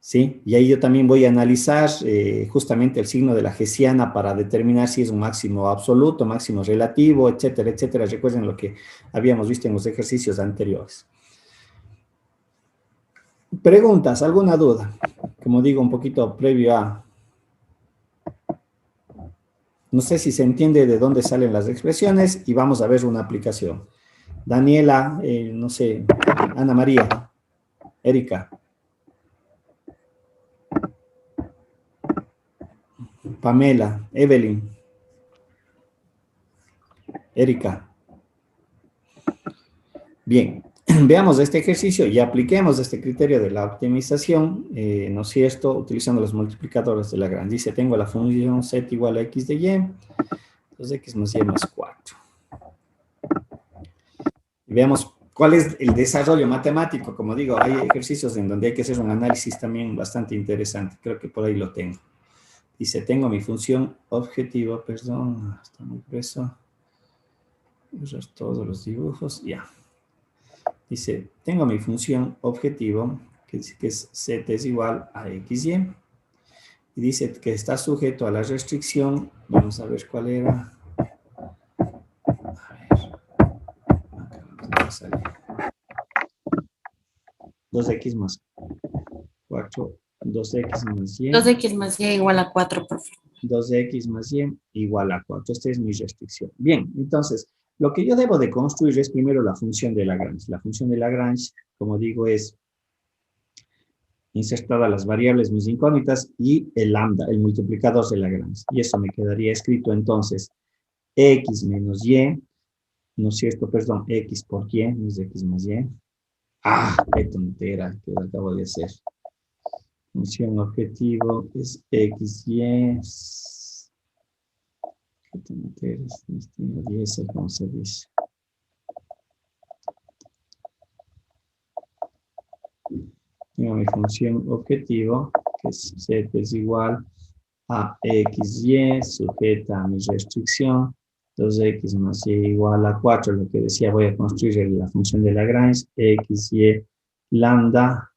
¿Sí? Y ahí yo también voy a analizar justamente el signo de la hessiana para determinar si es un máximo absoluto, máximo relativo, etcétera, etcétera. Recuerden lo que habíamos visto en los ejercicios anteriores. Preguntas, ¿alguna duda? Como digo, un poquito previo a... No sé si se entiende de dónde salen las expresiones y vamos a ver una aplicación. Daniela, no sé, Ana María, Erika, Pamela, Evelyn, Erika. Bien, veamos este ejercicio y apliquemos este criterio de la optimización, ¿no es cierto? Utilizando los multiplicadores de Lagrange. Dice, tengo la función z igual a x de y, entonces x más y más 4. Y veamos cuál es el desarrollo matemático. Como digo, hay ejercicios en donde hay que hacer un análisis también bastante interesante. Creo que por ahí lo tengo. Dice, tengo mi función objetivo, perdón, está muy grueso. Usar todos los dibujos, ya. Dice, tengo mi función objetivo, que dice que es z es igual a xy. Y dice que está sujeto a la restricción. Vamos a ver cuál era. A ver. Acá va a salir. 2x más 4, 2x más y. 2x más y igual a 4, profe. 2x más y igual a 4. Esta es mi restricción. Bien, entonces, lo que yo debo de construir es primero la función de Lagrange. La función de Lagrange, como digo, es insertada las variables mis incógnitas y el lambda, el multiplicador de Lagrange. Y eso me quedaría escrito entonces x menos y, ¿no es cierto? Perdón, x por y, no es x más y. ¡Ah, qué tontera que acabo de hacer! Función objetivo es xy. ¿Qué tontera? Tengo 10, ¿cómo se dice? Tengo mi función objetivo, que es z es igual a xy, sujeta a mi restricción, 2x más y igual a 4, lo que decía, voy a construir la función de Lagrange, xy lambda,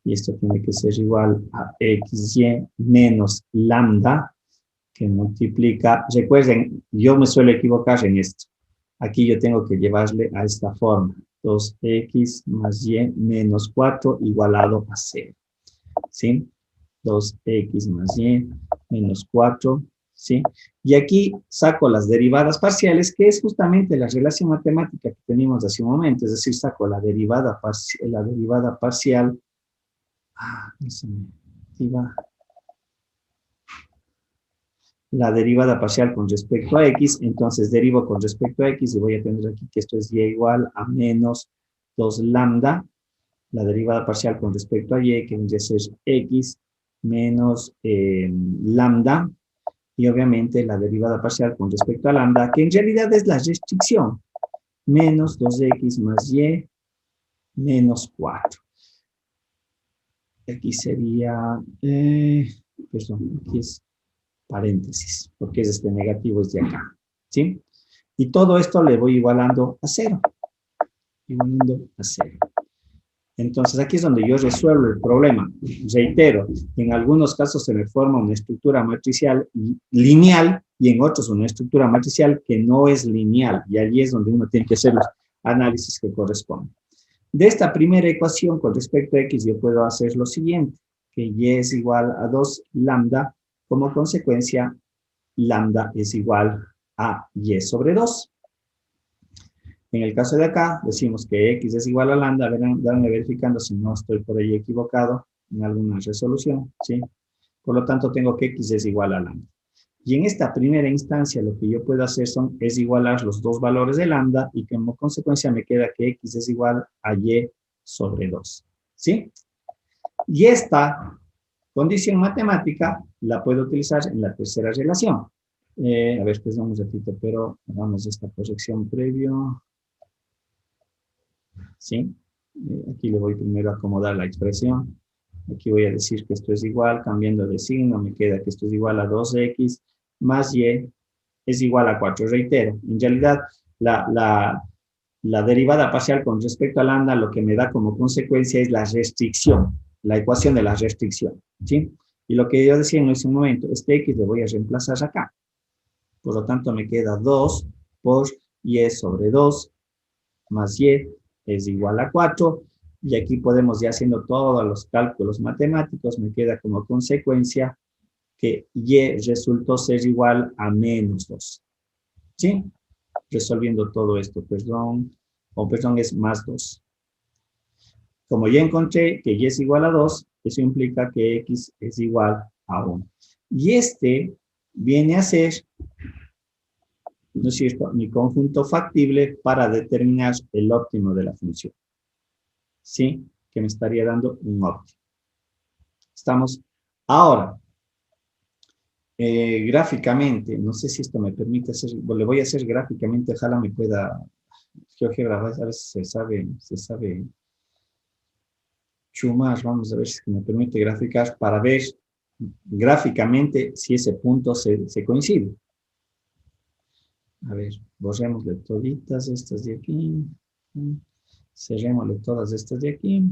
y esto tiene que ser igual a xy menos lambda, que multiplica, recuerden, yo me suelo equivocar en esto, aquí yo tengo que llevarle a esta forma, 2x más y menos 4 igualado a 0, ¿sí? 2x más y menos 4, ¿sí? Y aquí saco las derivadas parciales, que es justamente la relación matemática que teníamos hace un momento, es decir, saco la derivada parcial, no se me activa. La derivada parcial con respecto a x, entonces derivo con respecto a x y voy a tener aquí que esto es y igual a menos 2 lambda, la derivada parcial con respecto a y, que vendría a ser x menos lambda, y obviamente la derivada parcial con respecto a lambda, que en realidad es la restricción, menos 2x más y menos 4. Aquí sería, perdón, aquí es paréntesis, porque es este negativo es de acá, ¿sí? Y todo esto le voy igualando a 0. Igualando a 0. Entonces, aquí es donde yo resuelvo el problema. Reitero, en algunos casos se me forma una estructura matricial lineal y en otros una estructura matricial que no es lineal. Y allí es donde uno tiene que hacer los análisis que corresponden. De esta primera ecuación con respecto a x, yo puedo hacer lo siguiente, que y es igual a 2 lambda. Como consecuencia, lambda es igual a y sobre 2. En el caso de acá, decimos que x es igual a lambda. Dándome verificando si no estoy por ahí equivocado en alguna resolución, ¿sí? Por lo tanto, tengo que x es igual a lambda. Y en esta primera instancia, lo que yo puedo hacer es igualar los dos valores de lambda y como consecuencia me queda que x es igual a y sobre 2, ¿sí? Y esta condición matemática la puedo utilizar en la tercera relación. A ver, pues un ratito, pero hagamos esta proyección previo. ¿Sí? Aquí le voy primero a acomodar la expresión. Aquí voy a decir que esto es igual, cambiando de signo, me queda que esto es igual a 2x más y es igual a 4. Reitero, en realidad la derivada parcial con respecto a lambda lo que me da como consecuencia es la restricción, la ecuación de la restricción, ¿sí? Y lo que yo decía en ese momento, este x le voy a reemplazar acá. Por lo tanto, me queda 2 por y sobre 2 más y es igual a 4. Y aquí podemos, ya haciendo todos los cálculos matemáticos, me queda como consecuencia que y resultó ser igual a menos 2. ¿Sí? Resolviendo todo esto, perdón, es más 2. Como ya encontré que y es igual a 2, eso implica que x es igual a 1. Y este viene a ser, ¿no es cierto?, mi conjunto factible para determinar el óptimo de la función. ¿Sí? Que me estaría dando un óptimo. ¿Estamos? Ahora, gráficamente, no sé si esto me permite hacer, le voy a hacer gráficamente, ojalá me pueda, GeoGebra, a veces se sabe chumar, vamos a ver si me permite graficar para ver gráficamente si ese punto se coincide. A ver, borrémosle toditas estas de aquí, cerrémosle todas estas de aquí,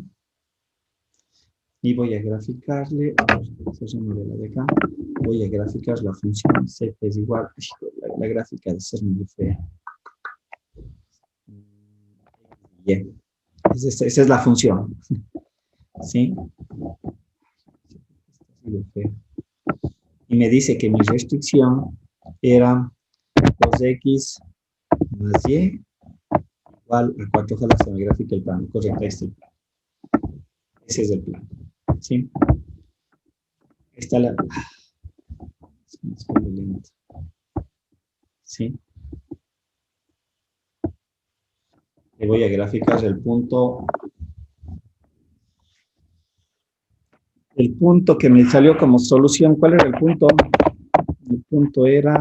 y voy a graficarle, a ver, cerrémosle la de acá, voy a graficar la función z es igual, la gráfica de ser muy fea. Bien, esa es la función, ¿sí? Y me dice que mi restricción era 2x más y igual a 4. Ojalá se me grafique el plano. Correcto, este es el plano. Ese es el plano. ¿Sí? Está la... ¿Sí? Le voy a graficar el punto que me salió como solución. ¿Cuál era el punto? El punto era...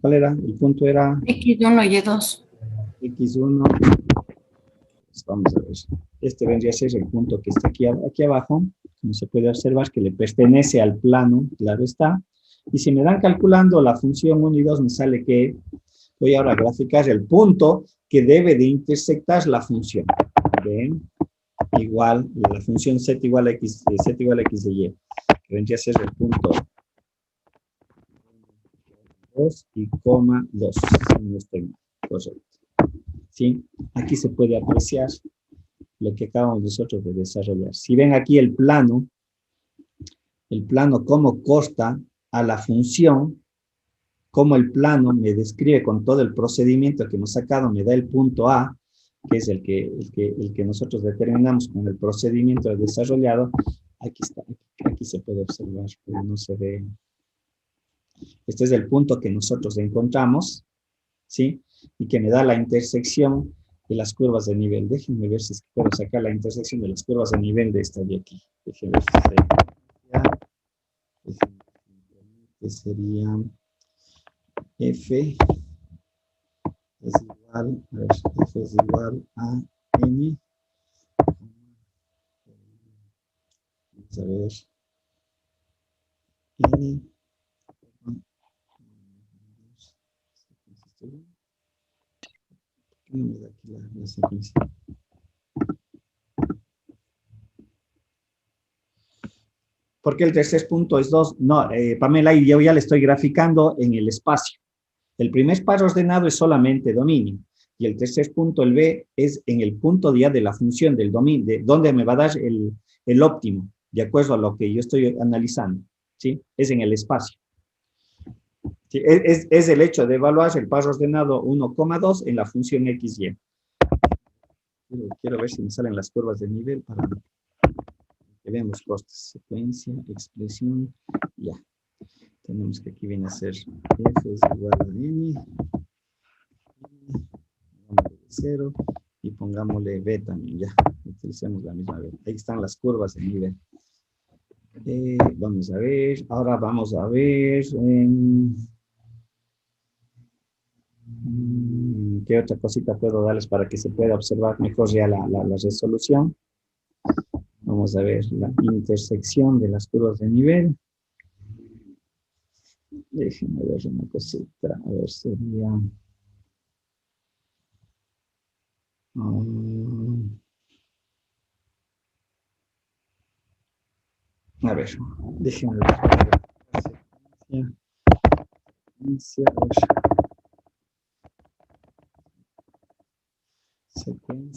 ¿cuál era? El punto era... X1 y Y2. X1. Pues vamos a ver. Este vendría a ser el punto que está aquí abajo. Como se puede observar, que le pertenece al plano, claro está. Y si me dan calculando la función 1 y 2, me sale que voy ahora a graficar el punto que debe de intersectar la función. ¿Ven? Igual, la función z igual a x de y. Que vendría a ser el punto 2 y coma 2. Si no estoy mal. Correcto. ¿Sí? Aquí se puede apreciar lo que acabamos nosotros de desarrollar. Si ven aquí el plano cómo consta a la función, cómo el plano me describe con todo el procedimiento que hemos sacado, me da el punto A, que es el que nosotros determinamos con el procedimiento desarrollado. Aquí está, aquí se puede observar, pero no se ve. Este es el punto que nosotros encontramos, ¿sí? Y que me da la intersección de las curvas de nivel. Déjenme ver si puedo sacar la intersección de las curvas de nivel de esta de aquí. Déjenme ver si sería F es igual, a ver, F es igual a N. Vamos a ver. N. ¿Qué no me da aquí la secuencia? ¿Por qué el tercer punto es 2? No, Pamela, y yo ya le estoy graficando en el espacio. El primer par ordenado es solamente dominio. Y el tercer punto, el B, es en el punto ya de la función del dominio, de donde me va a dar el óptimo, de acuerdo a lo que yo estoy analizando. ¿Sí? Es en el espacio. ¿Sí? Es el hecho de evaluar el par ordenado 1,2 en la función XY. Quiero ver si me salen las curvas de nivel para que veamos costes, secuencia, expresión, ya. Tenemos que aquí viene a ser F es igual a N, pongámosle 0 y pongámosle B también, ya. Utilicemos la misma B. Ahí están las curvas de nivel. Vamos a ver, ahora vamos a ver qué otra cosita puedo darles para que se pueda observar mejor ya la resolución. Vamos a ver la intersección de las curvas de nivel. Déjenme ver una cosita. A ver, sería... a ver, déjenme ver. Secuencia.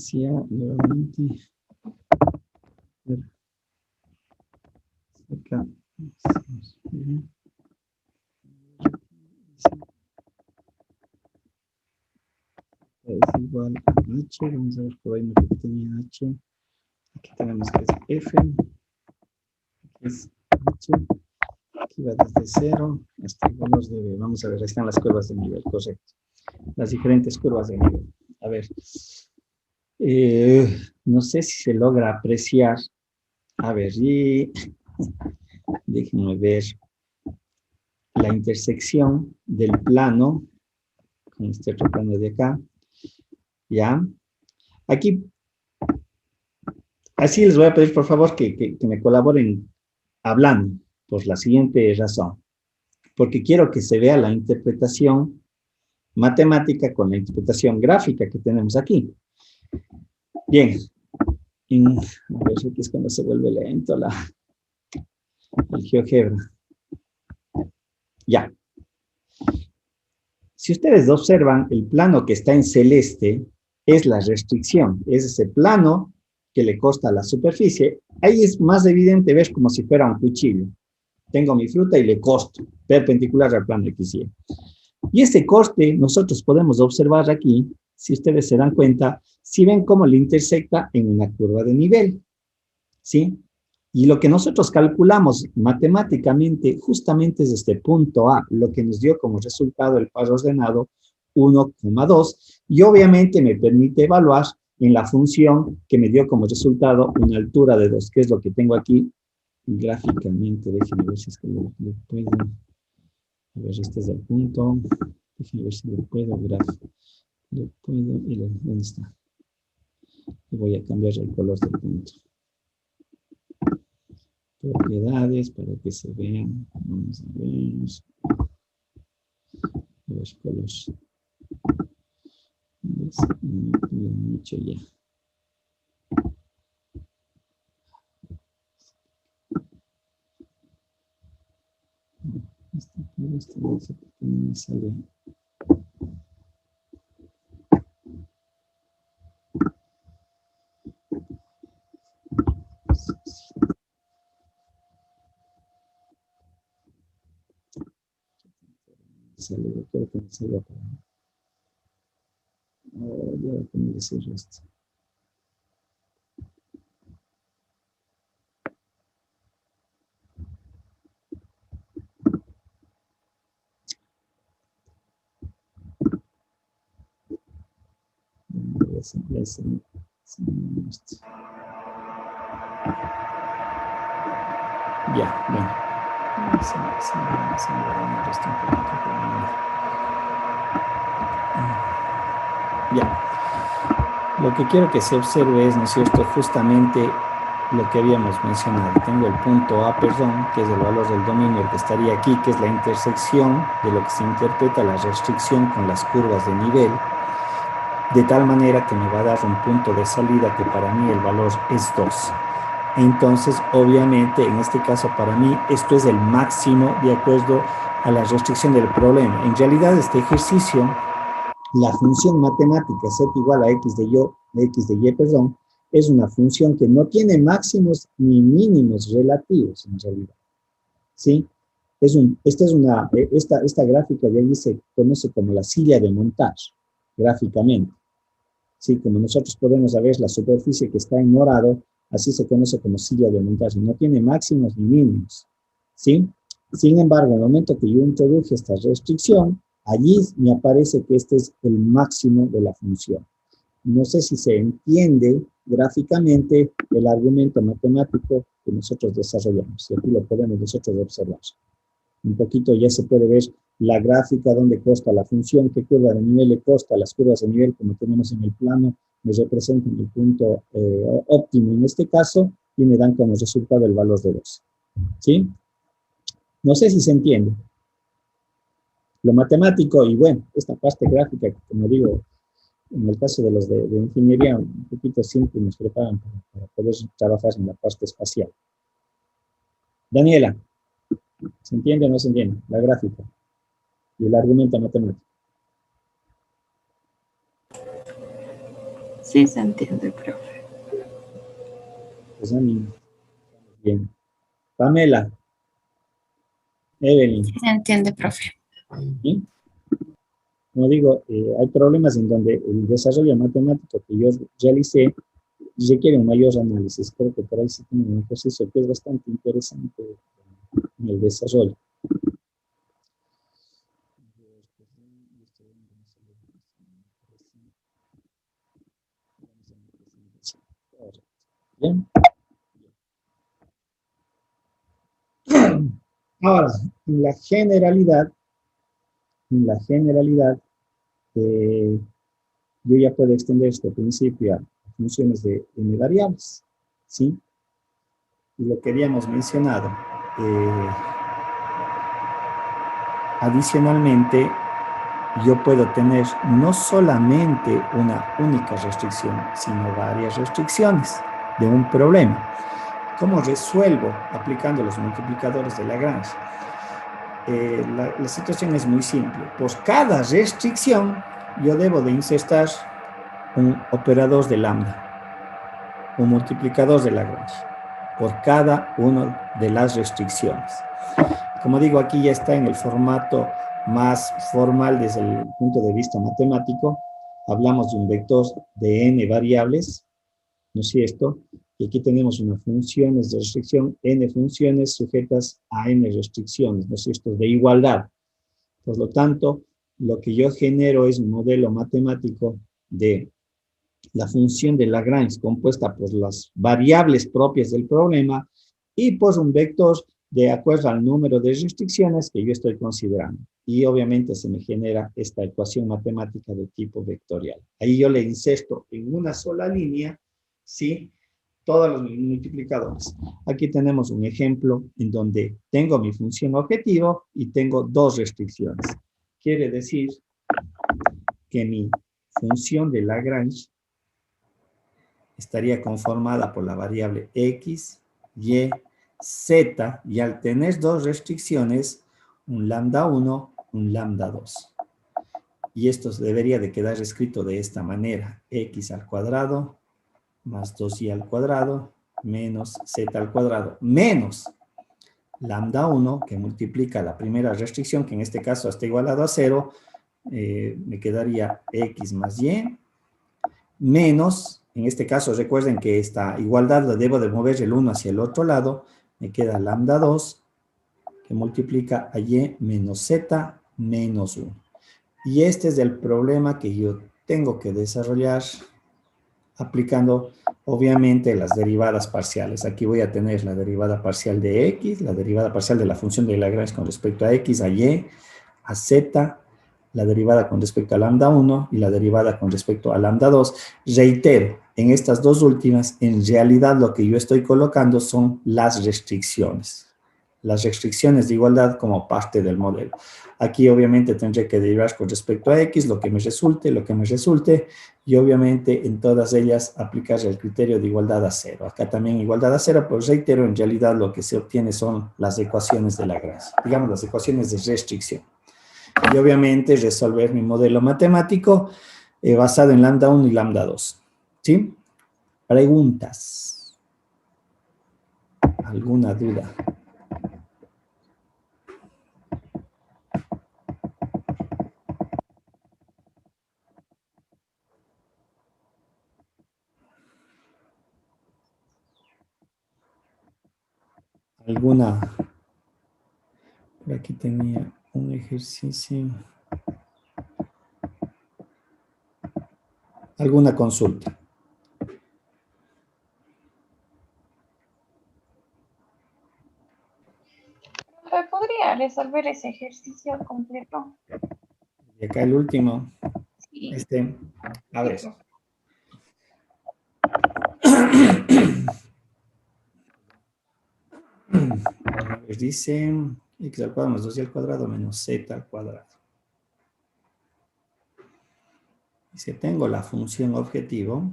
decía nuevamente. Acá. Es igual a H. Vamos a ver por ahí me tenía H. Aquí tenemos que es F. Aquí es H. Aquí va desde 0 hasta el valor de B. Vamos a ver, ahí están las curvas de nivel, correcto. Las diferentes curvas de nivel. A ver. No sé si se logra apreciar. A ver, y déjenme ver la intersección del plano con este otro plano de acá. ¿Ya? Aquí, así les voy a pedir por favor que me colaboren hablando, por la siguiente razón. Porque quiero que se vea la interpretación matemática con la interpretación gráfica que tenemos aquí. Bien. A ver, aquí es cuando se vuelve lento el GeoGebra. Ya. Si ustedes observan, el plano que está en celeste es la restricción. Es ese plano que le corta a la superficie. Ahí es más evidente ver como si fuera un cuchillo. Tengo mi fruta y le corto, perpendicular al plano XY. Y ese corte nosotros podemos observar aquí, si ustedes se dan cuenta, si ven cómo le intersecta en una curva de nivel. ¿Sí? Y lo que nosotros calculamos matemáticamente justamente es este punto A, lo que nos dio como resultado el par ordenado 1,2, y obviamente me permite evaluar en la función que me dio como resultado una altura de 2, que es lo que tengo aquí gráficamente. Déjenme ver si es que lo puedo. A ver, este es el punto. Déjenme ver si lo puedo graficar. Lo puedo, ¿dónde está? Y voy a cambiar el color del punto. Propiedades para que se vean. Vamos a ver. Los colores. Mucho ya. Este no sé por qué no me sale. Creo que me salga para mí. Ya voy a poner ese resto. Ya, bueno. Ya. Lo que quiero que se observe es, ¿no es cierto?, justamente lo que habíamos mencionado. Tengo el punto A, perdón, que es el valor del dominio, el que estaría aquí, que es la intersección de lo que se interpreta la restricción con las curvas de nivel, de tal manera que me va a dar un punto de salida que para mí el valor es 2. Entonces, obviamente, en este caso para mí, esto es el máximo de acuerdo a la restricción del problema. En realidad, este ejercicio, la función matemática z igual a x de y, perdón, es una función que no tiene máximos ni mínimos relativos, en realidad. ¿Sí? Esta gráfica de ahí se conoce como la silla de montar, gráficamente. ¿Sí? Como nosotros podemos ver la superficie que está en morado, así se conoce como silla de montaje. No tiene máximos ni mínimos. ¿Sí? Sin embargo, en el momento que yo introduje esta restricción, allí me aparece que este es el máximo de la función. No sé si se entiende gráficamente el argumento matemático que nosotros desarrollamos. Y aquí lo podemos nosotros observar. Un poquito ya se puede ver la gráfica donde consta la función, qué curva de nivel le consta. Las curvas de nivel, como tenemos en el plano, me representan el punto óptimo en este caso y me dan como resultado el valor de 2. ¿Sí? No sé si se entiende. Lo matemático y bueno, esta parte gráfica, como digo, en el caso de los de ingeniería, un poquito simple nos preparan para poder trabajar en la parte espacial. Daniela, ¿se entiende o no se entiende? La gráfica y el argumento matemático. Sí se entiende, profe. Pues a mí, bien. Pamela, Evelyn, Sí se entiende, profe. ¿sí? Como digo, hay problemas en donde el desarrollo matemático que yo realicé requiere un mayor análisis. Creo que por ahí sí tiene un ejercicio que es bastante interesante en el desarrollo. Bien. Ahora, en la generalidad, eh, yo ya puedo extender este principio a funciones de n variables, ¿sí? Y lo que habíamos mencionado, adicionalmente, yo puedo tener no solamente una única restricción, sino varias restricciones de un problema. ¿Cómo resuelvo aplicando los multiplicadores de Lagrange? La situación es muy simple. Por cada restricción, yo debo de insertar un operador de lambda, un multiplicador de Lagrange, por cada una de las restricciones. Como digo, aquí ya está en el formato más formal desde el punto de vista matemático. Hablamos de un vector de n variables, ¿no es cierto? Y aquí tenemos unas funciones de restricción, n funciones sujetas a n restricciones, ¿no es cierto? De igualdad. Por lo tanto, lo que yo genero es un modelo matemático de la función de Lagrange compuesta por las variables propias del problema y por un vector de acuerdo al número de restricciones que yo estoy considerando. Y obviamente se me genera esta ecuación matemática de tipo vectorial. Ahí yo le inserto en una sola línea, ¿sí?, todos los multiplicadores. Aquí tenemos un ejemplo en donde tengo mi función objetivo y tengo dos restricciones. Quiere decir que mi función de Lagrange estaría conformada por la variable x, y, z, y al tener dos restricciones, un lambda 1, un lambda 2. Y esto debería de quedar escrito de esta manera: x al cuadrado más 2y al cuadrado menos z al cuadrado menos lambda 1, que multiplica la primera restricción, que en este caso está igualado a 0, me quedaría x más y, menos, en este caso recuerden que esta igualdad la debo de mover el 1 hacia el otro lado, me queda lambda 2, que multiplica a y menos z menos 1. Y este es el problema que yo tengo que desarrollar aplicando, obviamente, las derivadas parciales. Aquí voy a tener la derivada parcial de x, la derivada parcial de la función de Lagrange con respecto a x, a y, a z, la derivada con respecto a lambda 1 y la derivada con respecto a lambda 2. Reitero, en estas dos últimas, en realidad lo que yo estoy colocando son las restricciones de igualdad como parte del modelo. Aquí obviamente tendré que derivar con respecto a x, lo que me resulte, y obviamente en todas ellas aplicar el criterio de igualdad a cero. Acá también igualdad a cero, pues reitero, en realidad lo que se obtiene son las ecuaciones de Lagrange, digamos las ecuaciones de restricción. Y obviamente resolver mi modelo matemático basado en lambda 1 y lambda 2. ¿Sí? Preguntas. ¿Alguna duda? ¿Alguna? Por aquí tenía un ejercicio. ¿Alguna consulta? ¿Podría resolver ese ejercicio completo? Y acá el último. Sí, A sí, ver. profe. A ver, dice x al cuadrado más 2y al cuadrado menos z al cuadrado. Si tengo la función objetivo,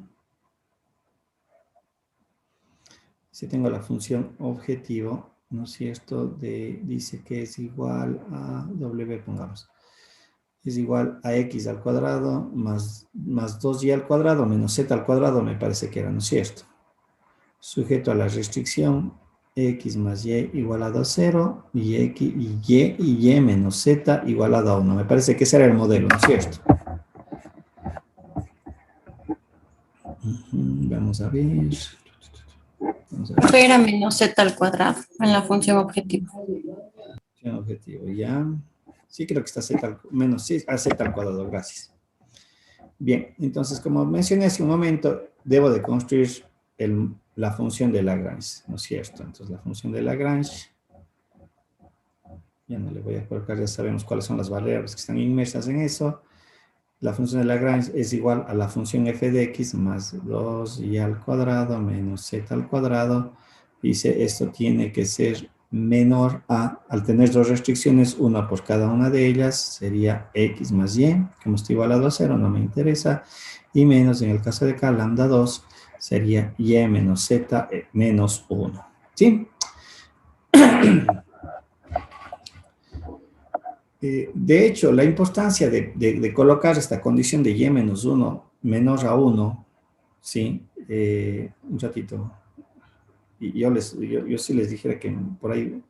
¿no es cierto? Dice que es igual a w, pongamos. es igual a x al cuadrado más 2y al cuadrado menos z al cuadrado, me parece que era, ¿no es cierto? Sujeto a la restricción x más y igualado a 0 y y menos z igualado a 1. Me parece que ese era el modelo, ¿no es cierto? Vamos a ver. Profe, era menos z al cuadrado en la función objetivo. Función objetivo, ya. Sí, creo que está menos sí, a z al cuadrado, gracias. Bien, entonces, como mencioné hace un momento, debo de construir la función de Lagrange, ¿no es cierto? Entonces, la función de Lagrange, ya no le voy a colocar, ya sabemos cuáles son las variables que están inmersas en eso. La función de Lagrange es igual a la función f de x más 2y al cuadrado menos z al cuadrado. Dice, esto tiene que ser menor a, al tener dos restricciones, una por cada una de ellas, sería x más y, como está igualado a 0, no me interesa, y menos, en el caso de acá, lambda 2, sería y menos z menos 1. ¿Sí? De hecho, la importancia de colocar esta condición de y menos 1 menor a 1, ¿sí? Un ratito. Y yo sí les dijera que por ahí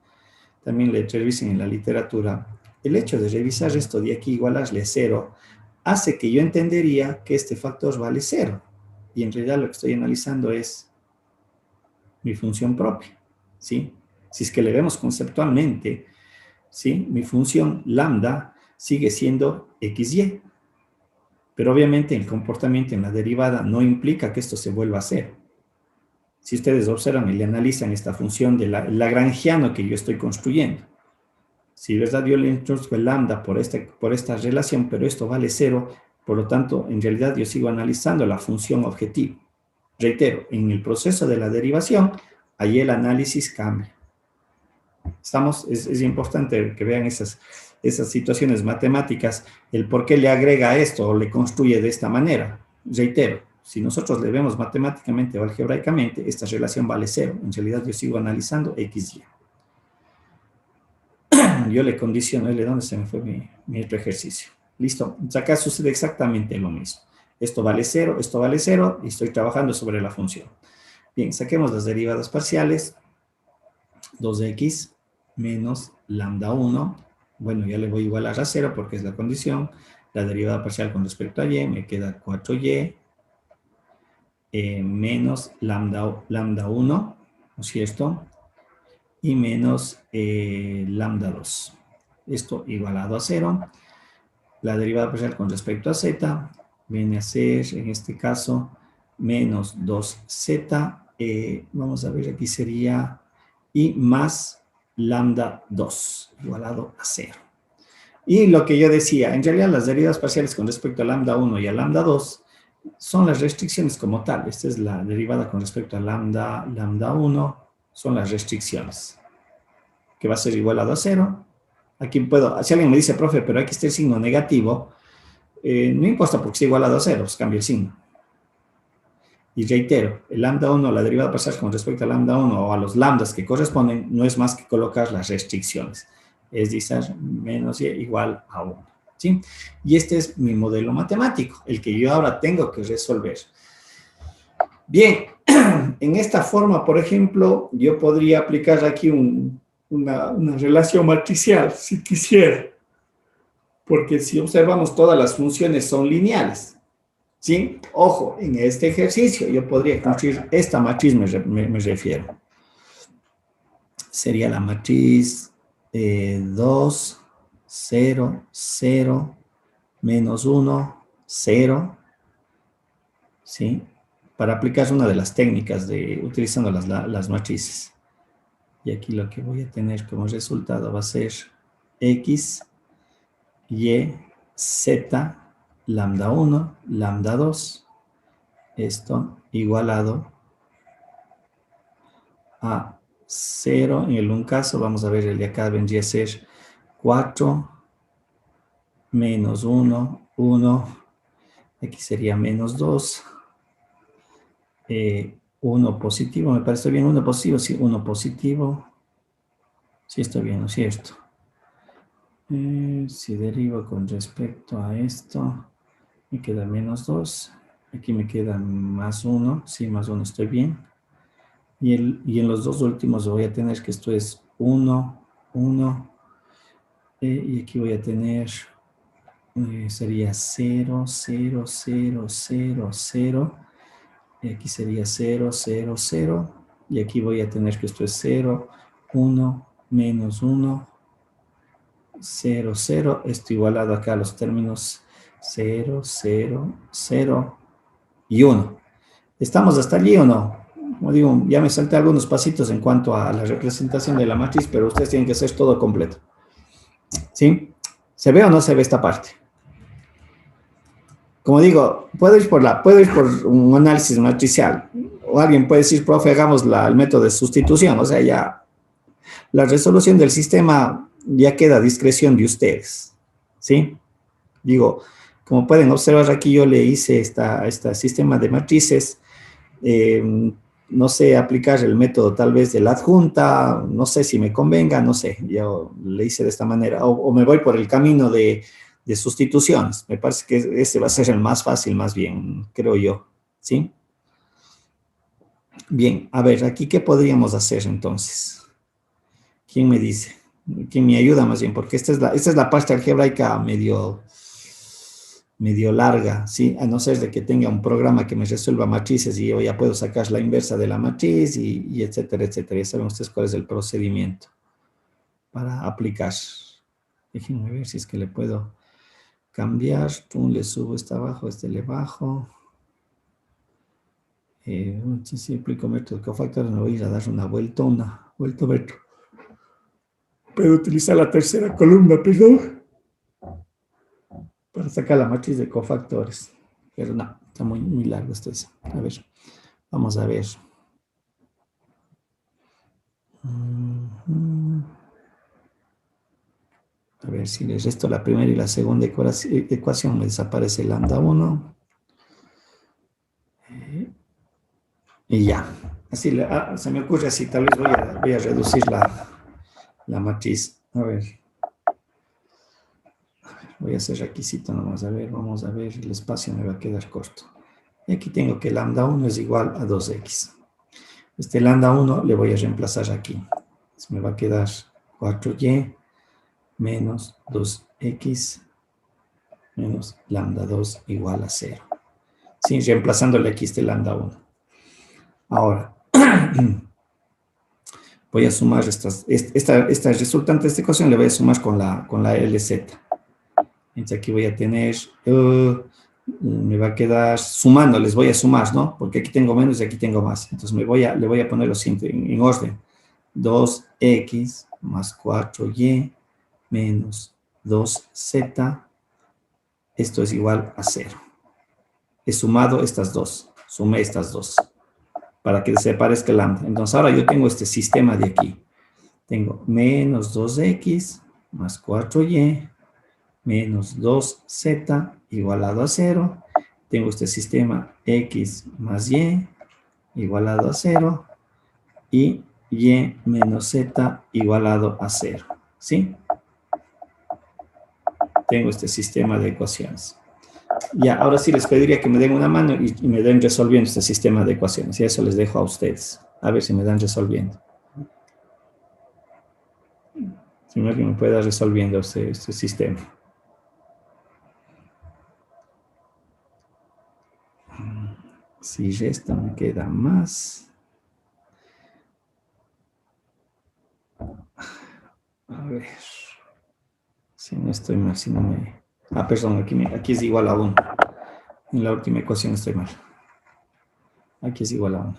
también le revisen en la literatura. El hecho de revisar esto de aquí igualarle 0 hace que yo entendería que este factor vale 0. Y en realidad lo que estoy analizando es mi función propia, ¿sí? Si es que le vemos conceptualmente, ¿sí? Mi función lambda sigue siendo xy. Pero obviamente el comportamiento en la derivada no implica que esto se vuelva a cero. Si ustedes observan y le analizan esta función de lagrangiano que yo estoy construyendo, si verdad yo le introduzco el lambda por esta relación, pero esto vale 0, por lo tanto, en realidad yo sigo analizando la función objetivo. Reitero, en el proceso de la derivación, ahí el análisis cambia. Es importante que vean esas situaciones matemáticas, el por qué le agrega esto o le construye de esta manera. Reitero, si nosotros le vemos matemáticamente o algebraicamente, esta relación vale 0. En realidad yo sigo analizando x, y. Yo le condiciono, ¿dónde se me fue mi otro ejercicio? Listo, acá sucede exactamente lo mismo. Esto vale 0, y estoy trabajando sobre la función. Bien, saquemos las derivadas parciales. 2x menos lambda 1. Bueno, ya le voy a igualar a 0 porque es la condición. La derivada parcial con respecto a y me queda 4y menos lambda 1, ¿no es cierto? Y menos lambda 2. Esto igualado a 0. La derivada parcial con respecto a z viene a ser, en este caso, menos 2z. Vamos a ver, aquí sería y más lambda 2 igualado a 0. Y lo que yo decía, en realidad las derivadas parciales con respecto a lambda 1 y a lambda 2 son las restricciones como tal. Esta es la derivada con respecto a lambda 1, son las restricciones, que va a ser igualado a 0. Aquí puedo, si alguien me dice, profe, pero aquí está el signo negativo, no importa porque está igualado a 0, pues cambia el signo. Y reitero, el lambda 1, la derivada parcial con respecto a lambda 1 o a los lambdas que corresponden, no es más que colocar las restricciones. Es decir, menos y igual a 1. ¿Sí? Y este es mi modelo matemático, el que yo ahora tengo que resolver. Bien, en esta forma, por ejemplo, yo podría aplicar aquí una relación matricial, si quisiera. Porque si observamos, todas las funciones son lineales. ¿Sí? Ojo, en este ejercicio yo podría construir esta matriz, me refiero. Sería la matriz 2, 0, 0, menos 1, 0. ¿Sí? Para aplicar una de las técnicas utilizando las matrices. Y aquí lo que voy a tener como resultado va a ser x, y, z, lambda 1, lambda 2, esto igualado a 0. En un caso, vamos a ver, el de acá vendría a ser 4 menos 1, 1, aquí sería menos 2, 1 positivo, me parece bien, 1 positivo, sí, 1 positivo, sí estoy bien, ¿no es cierto? Si derivo con respecto a esto, me queda menos 2. Aquí me queda más 1. Sí, más 1 estoy bien. Y en los dos últimos voy a tener que esto es 1, 1. Y aquí voy a tener, sería 0, 0, 0, 0, 0. Y aquí sería 0, 0, 0. Y aquí voy a tener que esto es 0, 1, menos 1, 0, 0. Esto igualado acá a los términos 0, 0, 0 y 1. ¿Estamos hasta allí o no? Como digo, ya me salté algunos pasitos en cuanto a la representación de la matriz, pero ustedes tienen que hacer todo completo. ¿Sí? ¿Se ve o no se ve esta parte? Como digo, puedo ir por un análisis matricial. O alguien puede decir, profe, hagamos el método de sustitución. O sea, ya la resolución del sistema ya queda a discreción de ustedes. ¿Sí? Digo, como pueden observar aquí, yo le hice este sistema de matrices. No sé, aplicar el método tal vez de la adjunta, no sé si me convenga, no sé, yo le hice de esta manera, o me voy por el camino de sustituciones, me parece que ese va a ser el más fácil, más bien, creo yo, ¿sí? Bien, a ver, aquí, ¿qué podríamos hacer entonces? ¿Quién me dice? ¿Quién me ayuda más bien? Porque esta es la parte algebraica medio larga, ¿sí? A no ser de que tenga un programa que me resuelva matrices y yo ya puedo sacar la inversa de la matriz y etcétera, etcétera. Ya saben ustedes cuál es el procedimiento para aplicar. Déjenme ver si es que le puedo cambiar. Tú le subo esta abajo, este le bajo. Si aplico método de cofactores, me voy a ir a dar una vuelta metro. Puedo utilizar la tercera columna, perdón, para sacar la matriz de cofactores. Pero no, está muy, muy largo esto. A ver, vamos a ver. A ver si les resto la primera y la segunda ecuación, me desaparece lambda 1. Y ya. Así se me ocurre así, tal vez voy a reducir la matriz. A ver, voy a hacer requisito nomás. A ver, vamos a ver, el espacio me va a quedar corto. Y aquí tengo que lambda 1 es igual a 2x. Este lambda 1 le voy a reemplazar aquí. Entonces me va a quedar 4y menos 2x menos lambda 2 igual a 0. Sí, reemplazándole aquí este lambda 1. Ahora, voy a sumar esta resultante de esta ecuación, le voy a sumar con la LZ. Entonces aquí voy a tener, me va a quedar sumando, les voy a sumar, ¿no? Porque aquí tengo menos y aquí tengo más. Entonces le voy a poner lo siguiente en orden. 2x más 4y menos 2z, esto es igual a 0. He sumado estas dos, sumé estas dos, para que se parezca el lambda. Entonces ahora yo tengo este sistema de aquí. Tengo menos 2x más 4y menos 2z igualado a 0. Tengo este sistema x más y igualado a 0 y y menos z igualado a 0. ¿Sí? Tengo este sistema de ecuaciones. Ya, ahora sí les pediría que me den una mano y me den resolviendo este sistema de ecuaciones. Y eso les dejo a ustedes. A ver si me dan resolviendo. Si alguien me puede dar resolviendo este sistema. Si resta me queda más. A ver. Si no estoy mal, si no me... Ah, perdón, aquí es igual a 1. En la última ecuación estoy mal. Aquí es igual a 1.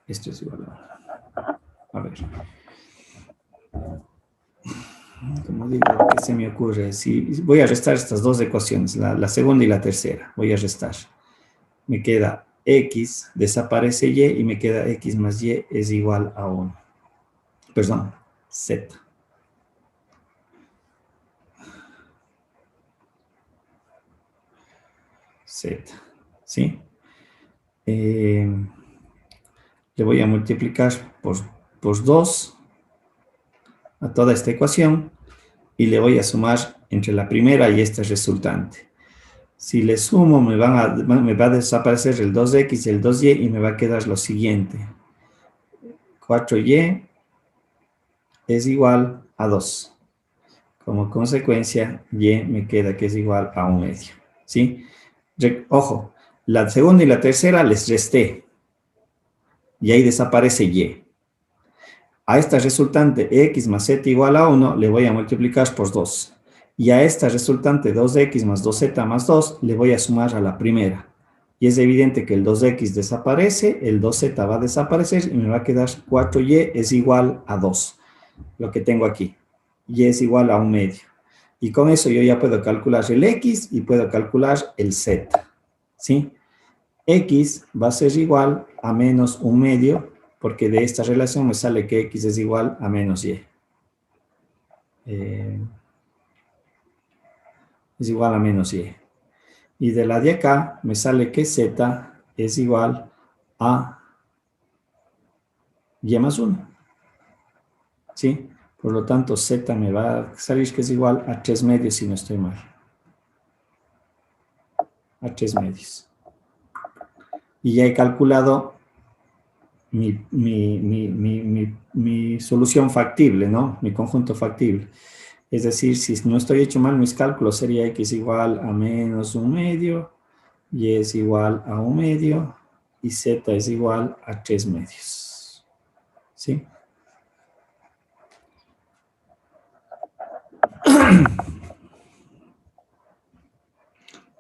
Esto es igual a 1. A ver. Como digo, ¿qué se me ocurre? Si voy a restar estas dos ecuaciones, la segunda y la tercera. Voy a restar. Me queda x, desaparece y me queda x más y es igual a 1. Perdón, z. Z, ¿sí? Le voy a multiplicar por 2 a toda esta ecuación y le voy a sumar entre la primera y esta resultante. Si le sumo, me va a desaparecer el 2x y el 2y y me va a quedar lo siguiente. 4y es igual a 2. Como consecuencia, y me queda que es igual a 1/2. ¿Sí? Ojo, la segunda y la tercera les resté. Y ahí desaparece y. A esta resultante x más z igual a 1 le voy a multiplicar por 2. Y a esta resultante 2x más 2z más 2 le voy a sumar a la primera. Y es evidente que el 2x desaparece, el 2z va a desaparecer y me va a quedar 4y es igual a 2. Lo que tengo aquí. Y es igual a 1/2. Y con eso yo ya puedo calcular el x y puedo calcular el z. ¿Sí? X va a ser igual a menos 1/2, porque de esta relación me sale que x es igual a menos y. Es igual a menos y. Y de la de acá me sale que z es igual a y más 1. ¿Sí? Por lo tanto, z me va a salir que es igual a 3/2 si no estoy mal. A 3/2. Y ya he calculado mi solución factible, ¿no? Mi conjunto factible. Es decir, si no estoy hecho mal mis cálculos, sería x igual a menos 1/2, y es igual a 1/2, y z es igual a 3/2. ¿Sí?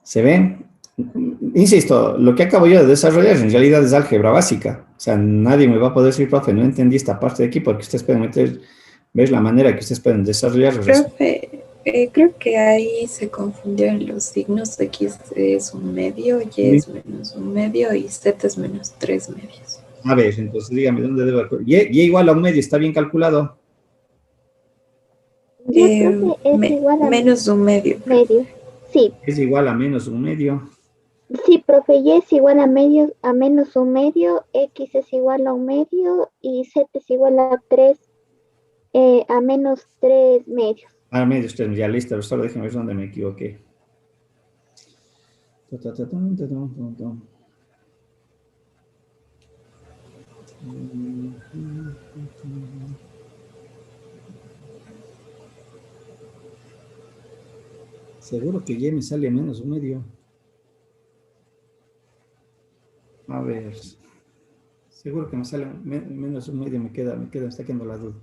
¿Se ven? Insisto, lo que acabo yo de desarrollar en realidad es álgebra básica. O sea, nadie me va a poder decir, profe, no entendí esta parte de aquí, porque ustedes pueden ver la manera que ustedes pueden desarrollar. Profe, creo que ahí se confundieron los signos. X es 1/2, y es menos 1/2 y z es menos 3/2. A ver, entonces dígame dónde debo. Y igual a 1/2, ¿está bien calculado? Profe, es igual a menos 1/2. medio. Sí. Es igual a menos 1/2. Sí, profe, y es igual a menos 1/2, x es igual a 1/2 y z es igual a 3, a menos 3/2. A menos 3, ya listo, solo déjenme ver dónde me equivoqué. Seguro que y me sale menos 1/2. A ver. Seguro que me sale menos 1/2, me está quedando la duda.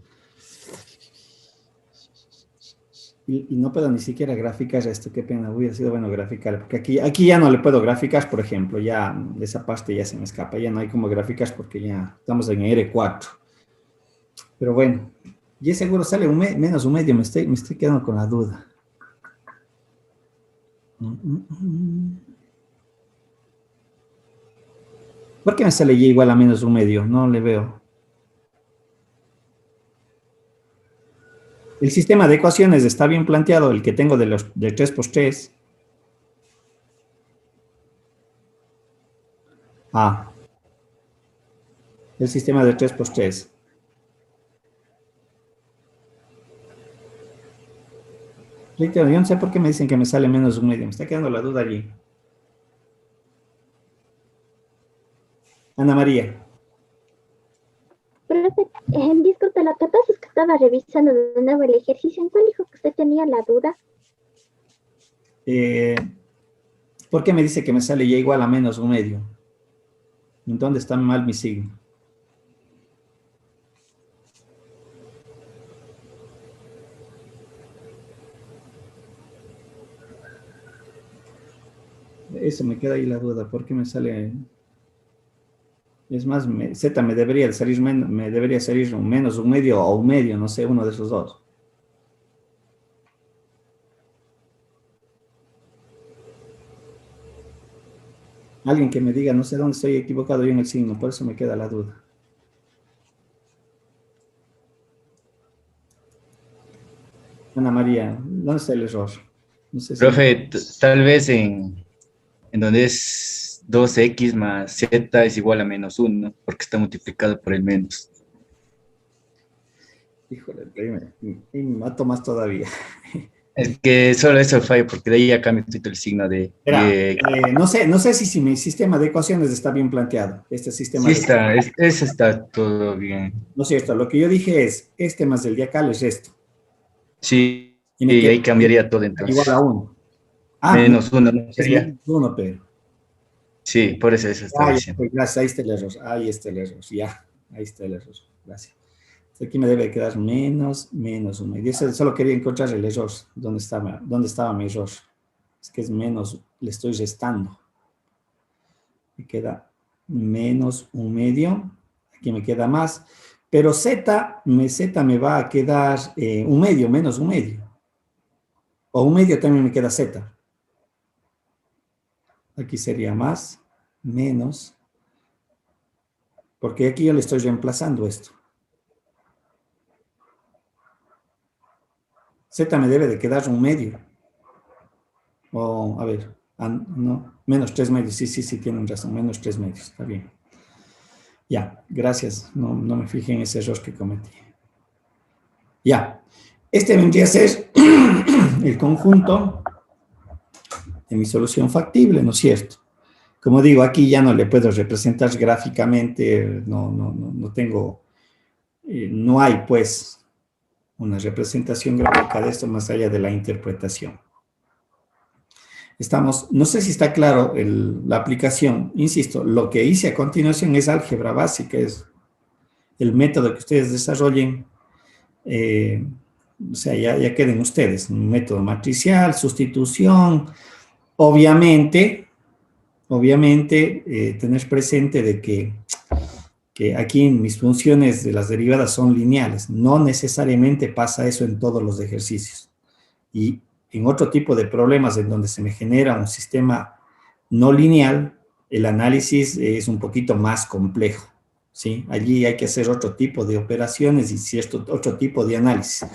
Y no puedo ni siquiera graficar esto, qué pena, hubiera sido bueno graficar, porque aquí ya no le puedo graficar, por ejemplo, ya esa parte ya se me escapa, ya no hay como graficar porque ya estamos en R4. Pero bueno, y seguro sale menos 1/2, me estoy quedando con la duda. ¿Por qué me sale y igual a menos 1/2? No le veo. El sistema de ecuaciones está bien planteado, el que tengo de 3×3. El sistema de 3×3. Yo no sé por qué me dicen que me sale menos 1/2, me está quedando la duda allí. Ana María. Profe, disculpe, lo que pasa es que estaba revisando de nuevo el ejercicio. ¿En cuál dijo que usted tenía la duda? ¿Por qué me dice que me sale y igual a menos 1/2? ¿En dónde está mal mi signo? Eso me queda ahí la duda. ¿Por qué me sale? Es más, Z me debería salir menos menos 1/2 o 1/2, no sé, uno de esos dos. Alguien que me diga, no sé dónde estoy equivocado yo en el signo, por eso me queda la duda. Ana María, ¿dónde está el error? No sé si Profe, tal vez en donde es 2x más z es igual a menos 1, porque está multiplicado por el menos. Híjole, ahí me mato más todavía. Es que solo eso fue porque de ahí ya cambia el signo Espera, no sé si mi sistema de ecuaciones está bien planteado. Este sistema sí de... está, eso está todo bien. No es cierto, lo que yo dije es, este más el diacal es esto. Sí, Y me y queda ahí cambiaría todo igual entonces. a 1. Ah, Menos uno, ¿no? es Sería. menos 1, pero... Sí, por eso estaba Ya, diciendo. pues, gracias, ahí está el error. Ahí está el error, ya. Ahí está el error. Gracias. Aquí me debe quedar menos 1. Y eso solo quería encontrar el error. ¿Dónde estaba mi error? Es que es menos, le estoy restando. Me queda menos 1/2. Aquí me queda más. Pero Z me va a quedar 1/2, menos 1/2. O 1/2 también me queda Z. Aquí sería más, menos. Porque aquí yo le estoy reemplazando esto. Z me debe de quedar 1/2. O, a ver, no, menos 3/2. Sí, tienen razón, menos 3/2. Está bien. Ya, gracias. No me fijé en ese error que cometí. Ya. Este vendría a ser el conjunto de mi solución factible, ¿no es cierto? Como digo, aquí ya no le puedo representar gráficamente, no tengo, no hay pues una representación gráfica de esto más allá de la interpretación. No sé si está claro la aplicación, insisto, lo que hice a continuación es álgebra básica, es el método que ustedes desarrollen, o sea, ya queden ustedes, un método matricial, sustitución, obviamente, tener presente de que aquí mis funciones de las derivadas son lineales, no necesariamente pasa eso en todos los ejercicios. Y en otro tipo de problemas en donde se me genera un sistema no lineal, el análisis es un poquito más complejo, ¿sí? Allí hay que hacer otro tipo de operaciones y cierto otro tipo de análisis.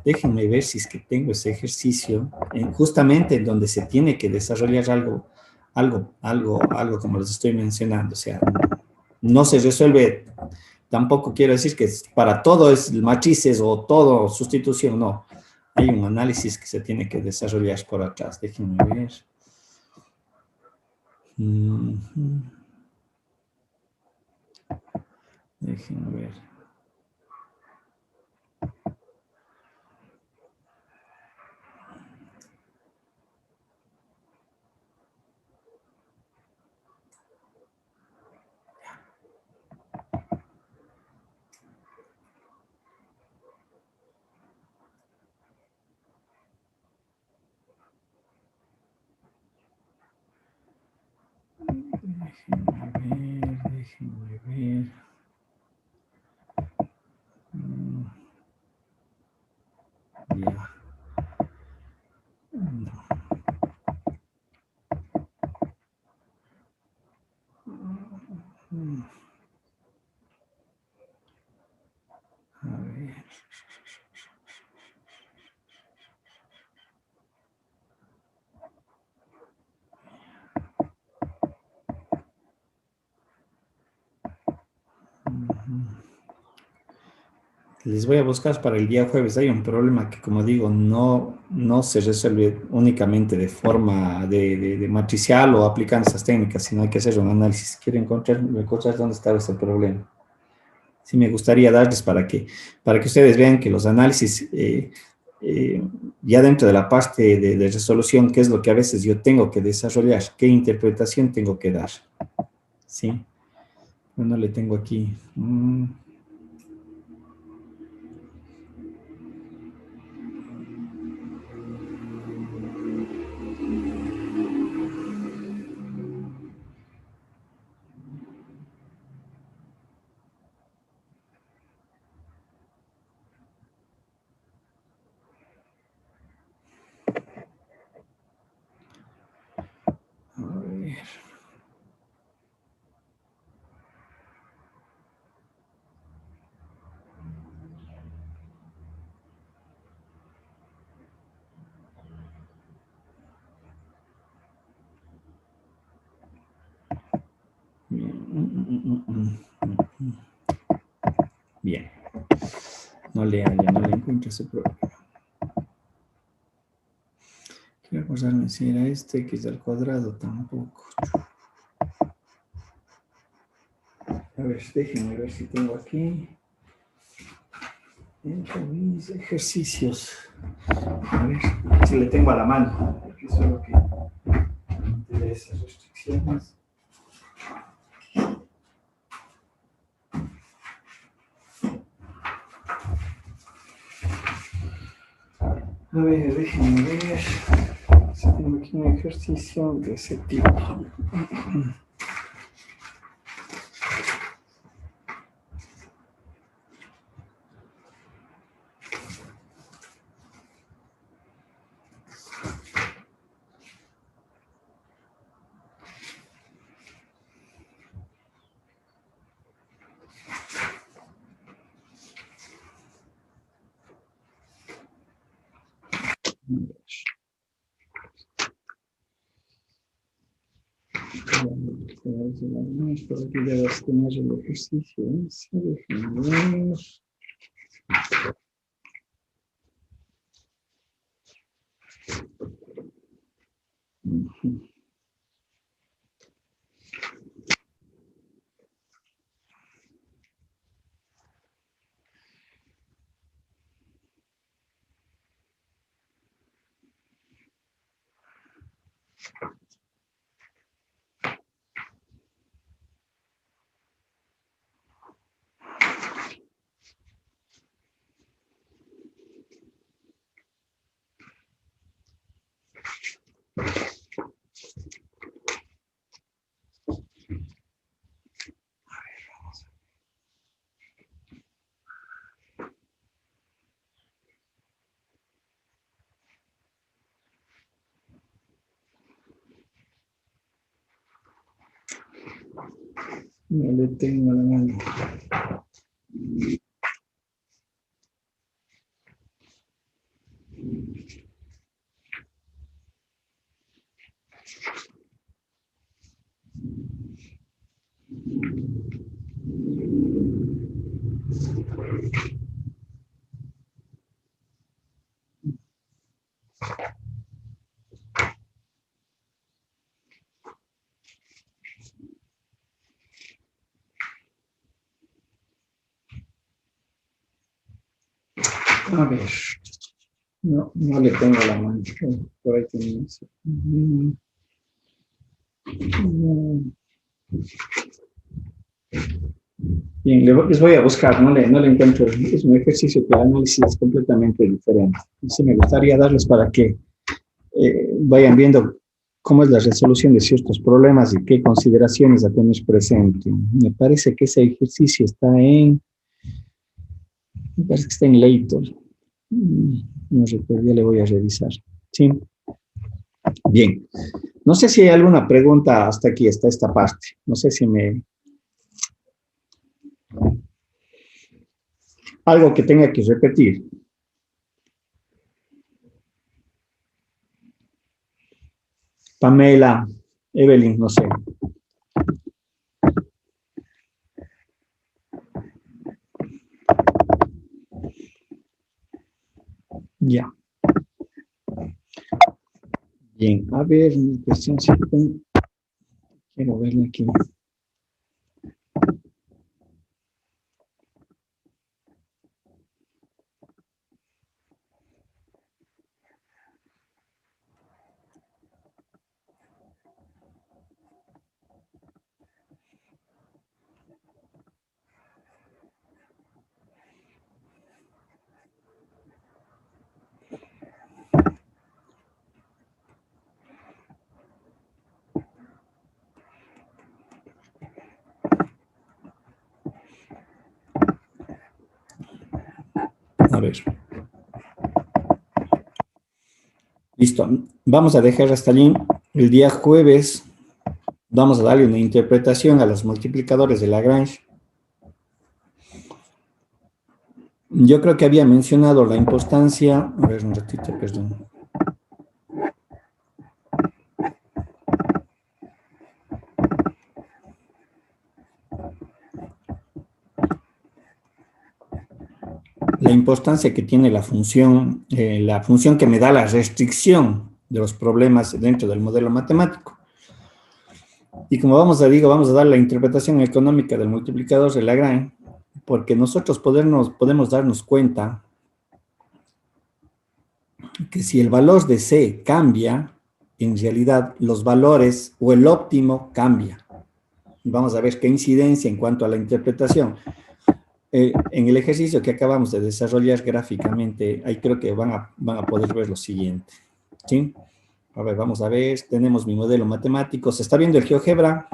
Déjenme ver si es que tengo ese ejercicio, justamente en donde se tiene que desarrollar algo como les estoy mencionando. O sea, no se resuelve, tampoco quiero decir que para todo es matrices o todo sustitución, no. Hay un análisis que se tiene que desarrollar por atrás. Déjenme ver. Déjenme ver. Déjenme ver. Ya. A ver. Les voy a buscar para el día jueves. Hay un problema que, como digo, no se resuelve únicamente de forma de matricial o aplicando esas técnicas, sino hay que hacer un análisis. Quiero encontrar dónde estaba ese problema. Sí, me gustaría darles para que ustedes vean que los análisis, ya dentro de la parte de resolución, qué es lo que a veces yo tengo que desarrollar, qué interpretación tengo que dar. ¿Sí? No le tengo aquí. A ver. Bien. No le halla, no le encuentro ese problema. Quiero acordarme si era este x al cuadrado, tampoco. A ver, déjenme ver si tengo aquí. Entre mis ejercicios. A ver si le tengo a la mano. Porque eso es lo que me interesa, restricciones. A ver, déjenme ver si tengo aquí un ejercicio de ese tipo. Por aquí debes tener el ejercicio. Déjenme ver. No le tengo la mano. A ver. No, no le tengo la mano. Por ahí tenemos. Bien, les voy a buscar, no le encuentro. Es un ejercicio que el análisis es completamente diferente. Sí, me gustaría darles para que vayan viendo cómo es la resolución de ciertos problemas y qué consideraciones a tener presente. Me parece que ese ejercicio me parece que está en Layton. No recuerdo, ya le voy a revisar. Sí. Bien. No sé si hay alguna pregunta hasta aquí, hasta esta parte. No sé si algo que tenga que repetir. Pamela, Evelyn, no sé. Ya. Bien, a ver, mi cuestión, quiero verla aquí. A ver. Listo. Vamos a dejar hasta allí. El día jueves vamos a darle una interpretación a los multiplicadores de Lagrange. Yo creo que había mencionado la importancia. A ver, un ratito, perdón. la importancia que tiene la función que me da la restricción de los problemas dentro del modelo matemático. Y como vamos a dar la interpretación económica del multiplicador de Lagrange, porque nosotros podemos darnos cuenta que si el valor de C cambia, en realidad los valores o el óptimo cambia. Vamos a ver qué incidencia en cuanto a la interpretación. En el ejercicio que acabamos de desarrollar gráficamente, ahí creo que van a poder ver lo siguiente. ¿Sí? A ver, vamos a ver, tenemos mi modelo matemático. ¿Se está viendo el GeoGebra?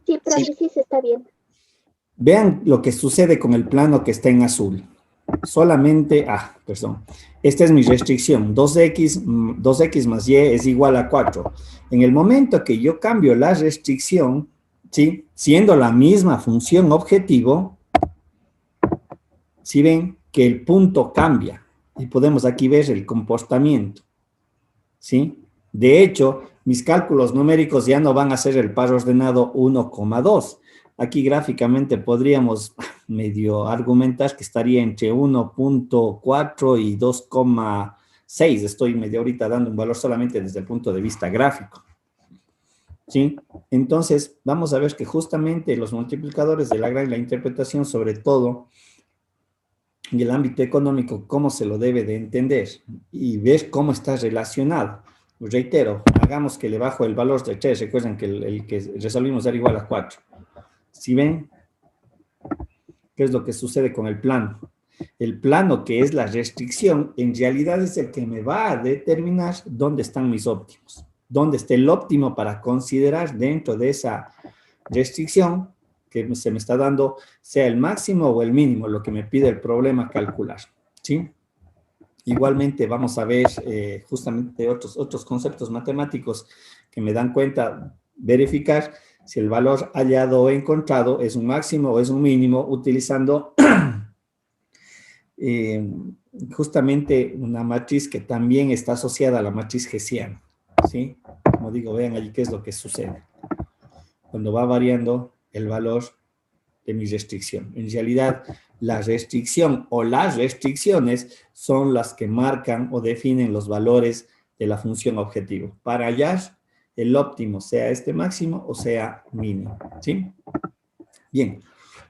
Sí, profe, sí se está viendo. Vean lo que sucede con el plano que está en azul. Solamente, esta es mi restricción, 2x más y es igual a 4. En el momento que yo cambio la restricción, ¿sí? Siendo la misma función objetivo, ¿sí ven? Que el punto cambia y podemos aquí ver el comportamiento, ¿sí? De hecho, mis cálculos numéricos ya no van a ser el par ordenado 1,2. Aquí gráficamente podríamos medio argumentar que estaría entre 1.4 y 2,6. Estoy medio ahorita dando un valor solamente desde el punto de vista gráfico. ¿Sí? Entonces, vamos a ver que justamente los multiplicadores de Lagrange, la interpretación sobre todo en el ámbito económico, cómo se lo debe de entender y ver cómo está relacionado. Pues reitero, hagamos que le bajo el valor de 3. Recuerden que el que resolvimos era igual a 4. ¿Sí ven? ¿Qué es lo que sucede con el plano? El plano, que es la restricción, en realidad es el que me va a determinar dónde están mis óptimos. Dónde está el óptimo para considerar dentro de esa restricción que se me está dando, sea el máximo o el mínimo, lo que me pide el problema calcular. ¿Sí? Igualmente vamos a ver justamente otros conceptos matemáticos que me dan cuenta, verificar si el valor hallado o encontrado es un máximo o es un mínimo, utilizando justamente una matriz que también está asociada a la matriz hessiana. ¿Sí? Como digo, vean allí qué es lo que sucede cuando va variando el valor de mi restricción. En realidad, la restricción o las restricciones son las que marcan o definen los valores de la función objetivo para hallar el óptimo, sea este máximo o sea mínimo. ¿Sí? Bien,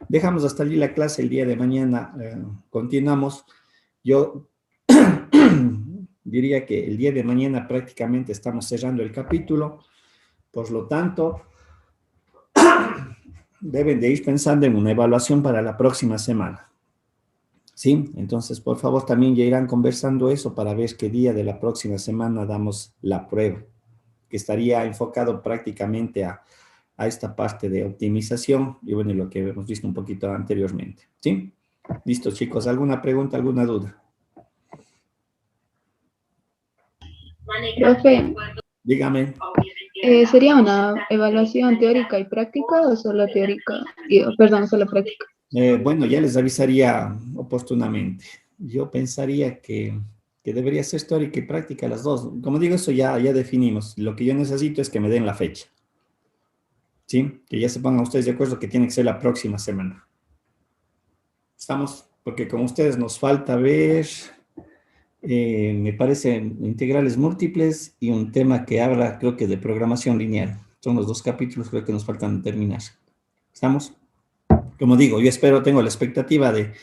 dejamos hasta allí la clase. El día de mañana continuamos. Yo diría que el día de mañana prácticamente estamos cerrando el capítulo, por lo tanto, deben de ir pensando en una evaluación para la próxima semana. ¿Sí? Entonces, por favor, también ya irán conversando eso para ver qué día de la próxima semana damos la prueba, que estaría enfocado prácticamente a esta parte de optimización y bueno, lo que hemos visto un poquito anteriormente. ¿Sí? Listo, chicos. ¿Alguna pregunta, alguna duda? Profe, Dígame. ¿sería una evaluación teórica y práctica o solo teórica? Perdón, solo práctica. Bueno, ya les avisaría oportunamente. Yo pensaría que debería ser teórica y práctica las dos. Como digo, eso ya definimos. Lo que yo necesito es que me den la fecha. ¿Sí? Que ya se pongan ustedes de acuerdo que tiene que ser la próxima semana. ¿Estamos? Porque con ustedes nos falta ver... me parece integrales múltiples y un tema que habla, creo que de programación lineal. Son los dos capítulos, creo que nos faltan terminar. ¿Estamos? Como digo, yo tengo la expectativa del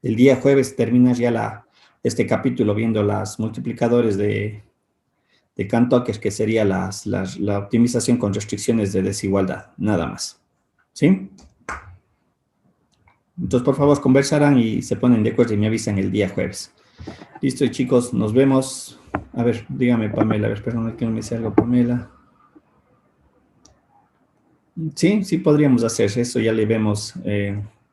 día jueves terminar ya este capítulo viendo las multiplicadores de Cantoker, que sería la optimización con restricciones de desigualdad, nada más. ¿Sí? Entonces, por favor, conversarán y se ponen de acuerdo y me avisan el día jueves. Listo, chicos, nos vemos. A ver, dígame, Pamela. A ver, perdón, que no me dice algo, Pamela. Sí, podríamos hacer eso, ya le vemos.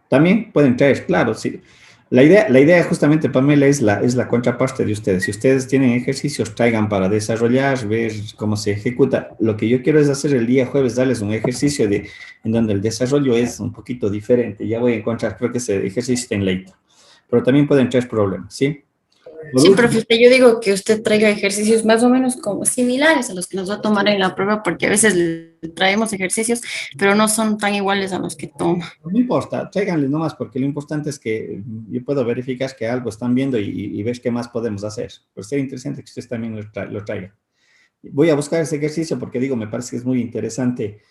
También pueden traer, claro, sí. La idea justamente, Pamela, es la contraparte de ustedes. Si ustedes tienen ejercicios, traigan para desarrollar, ver cómo se ejecuta. Lo que yo quiero es hacer el día jueves, darles un ejercicio en donde el desarrollo es un poquito diferente. Ya voy a encontrar, creo que ese ejercicio está en ley. Pero también pueden traer problemas, ¿sí? Por Sí, último, profe, yo digo que usted traiga ejercicios más o menos como similares a los que nos va a tomar en la prueba, porque a veces le traemos ejercicios, pero no son tan iguales a los que toma. no importa, tráiganle nomás, porque lo importante es que yo puedo verificar que algo están viendo y ver qué más podemos hacer. Pues sería interesante que ustedes también lo traigan. Voy a buscar ese ejercicio porque digo, me parece que es muy interesante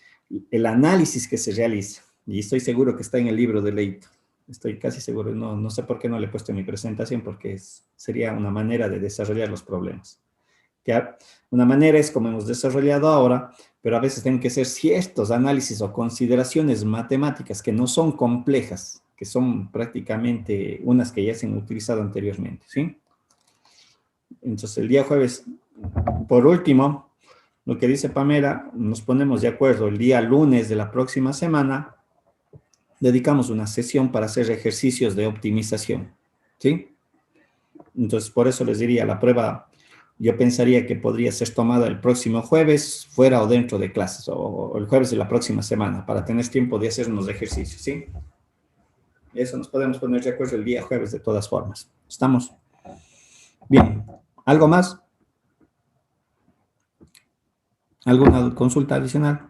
el análisis que se realiza. Y estoy seguro que está en el libro de Leito. Estoy casi seguro, no sé por qué no le he puesto en mi presentación, porque sería una manera de desarrollar los problemas. ¿Ya? Una manera es como hemos desarrollado ahora, pero a veces tienen que ser ciertos análisis o consideraciones matemáticas que no son complejas, que son prácticamente unas que ya se han utilizado anteriormente, ¿sí? Entonces, el día jueves, por último, lo que dice Pamela, nos ponemos de acuerdo el día lunes de la próxima semana, dedicamos una sesión para hacer ejercicios de optimización, ¿sí? Entonces, por eso les diría, la prueba, yo pensaría que podría ser tomada el próximo jueves, fuera o dentro de clases, o el jueves de la próxima semana, para tener tiempo de hacer unos ejercicios, ¿sí? Eso nos podemos poner de acuerdo el día jueves de todas formas. ¿Estamos? Bien. ¿Algo más? ¿Alguna consulta adicional?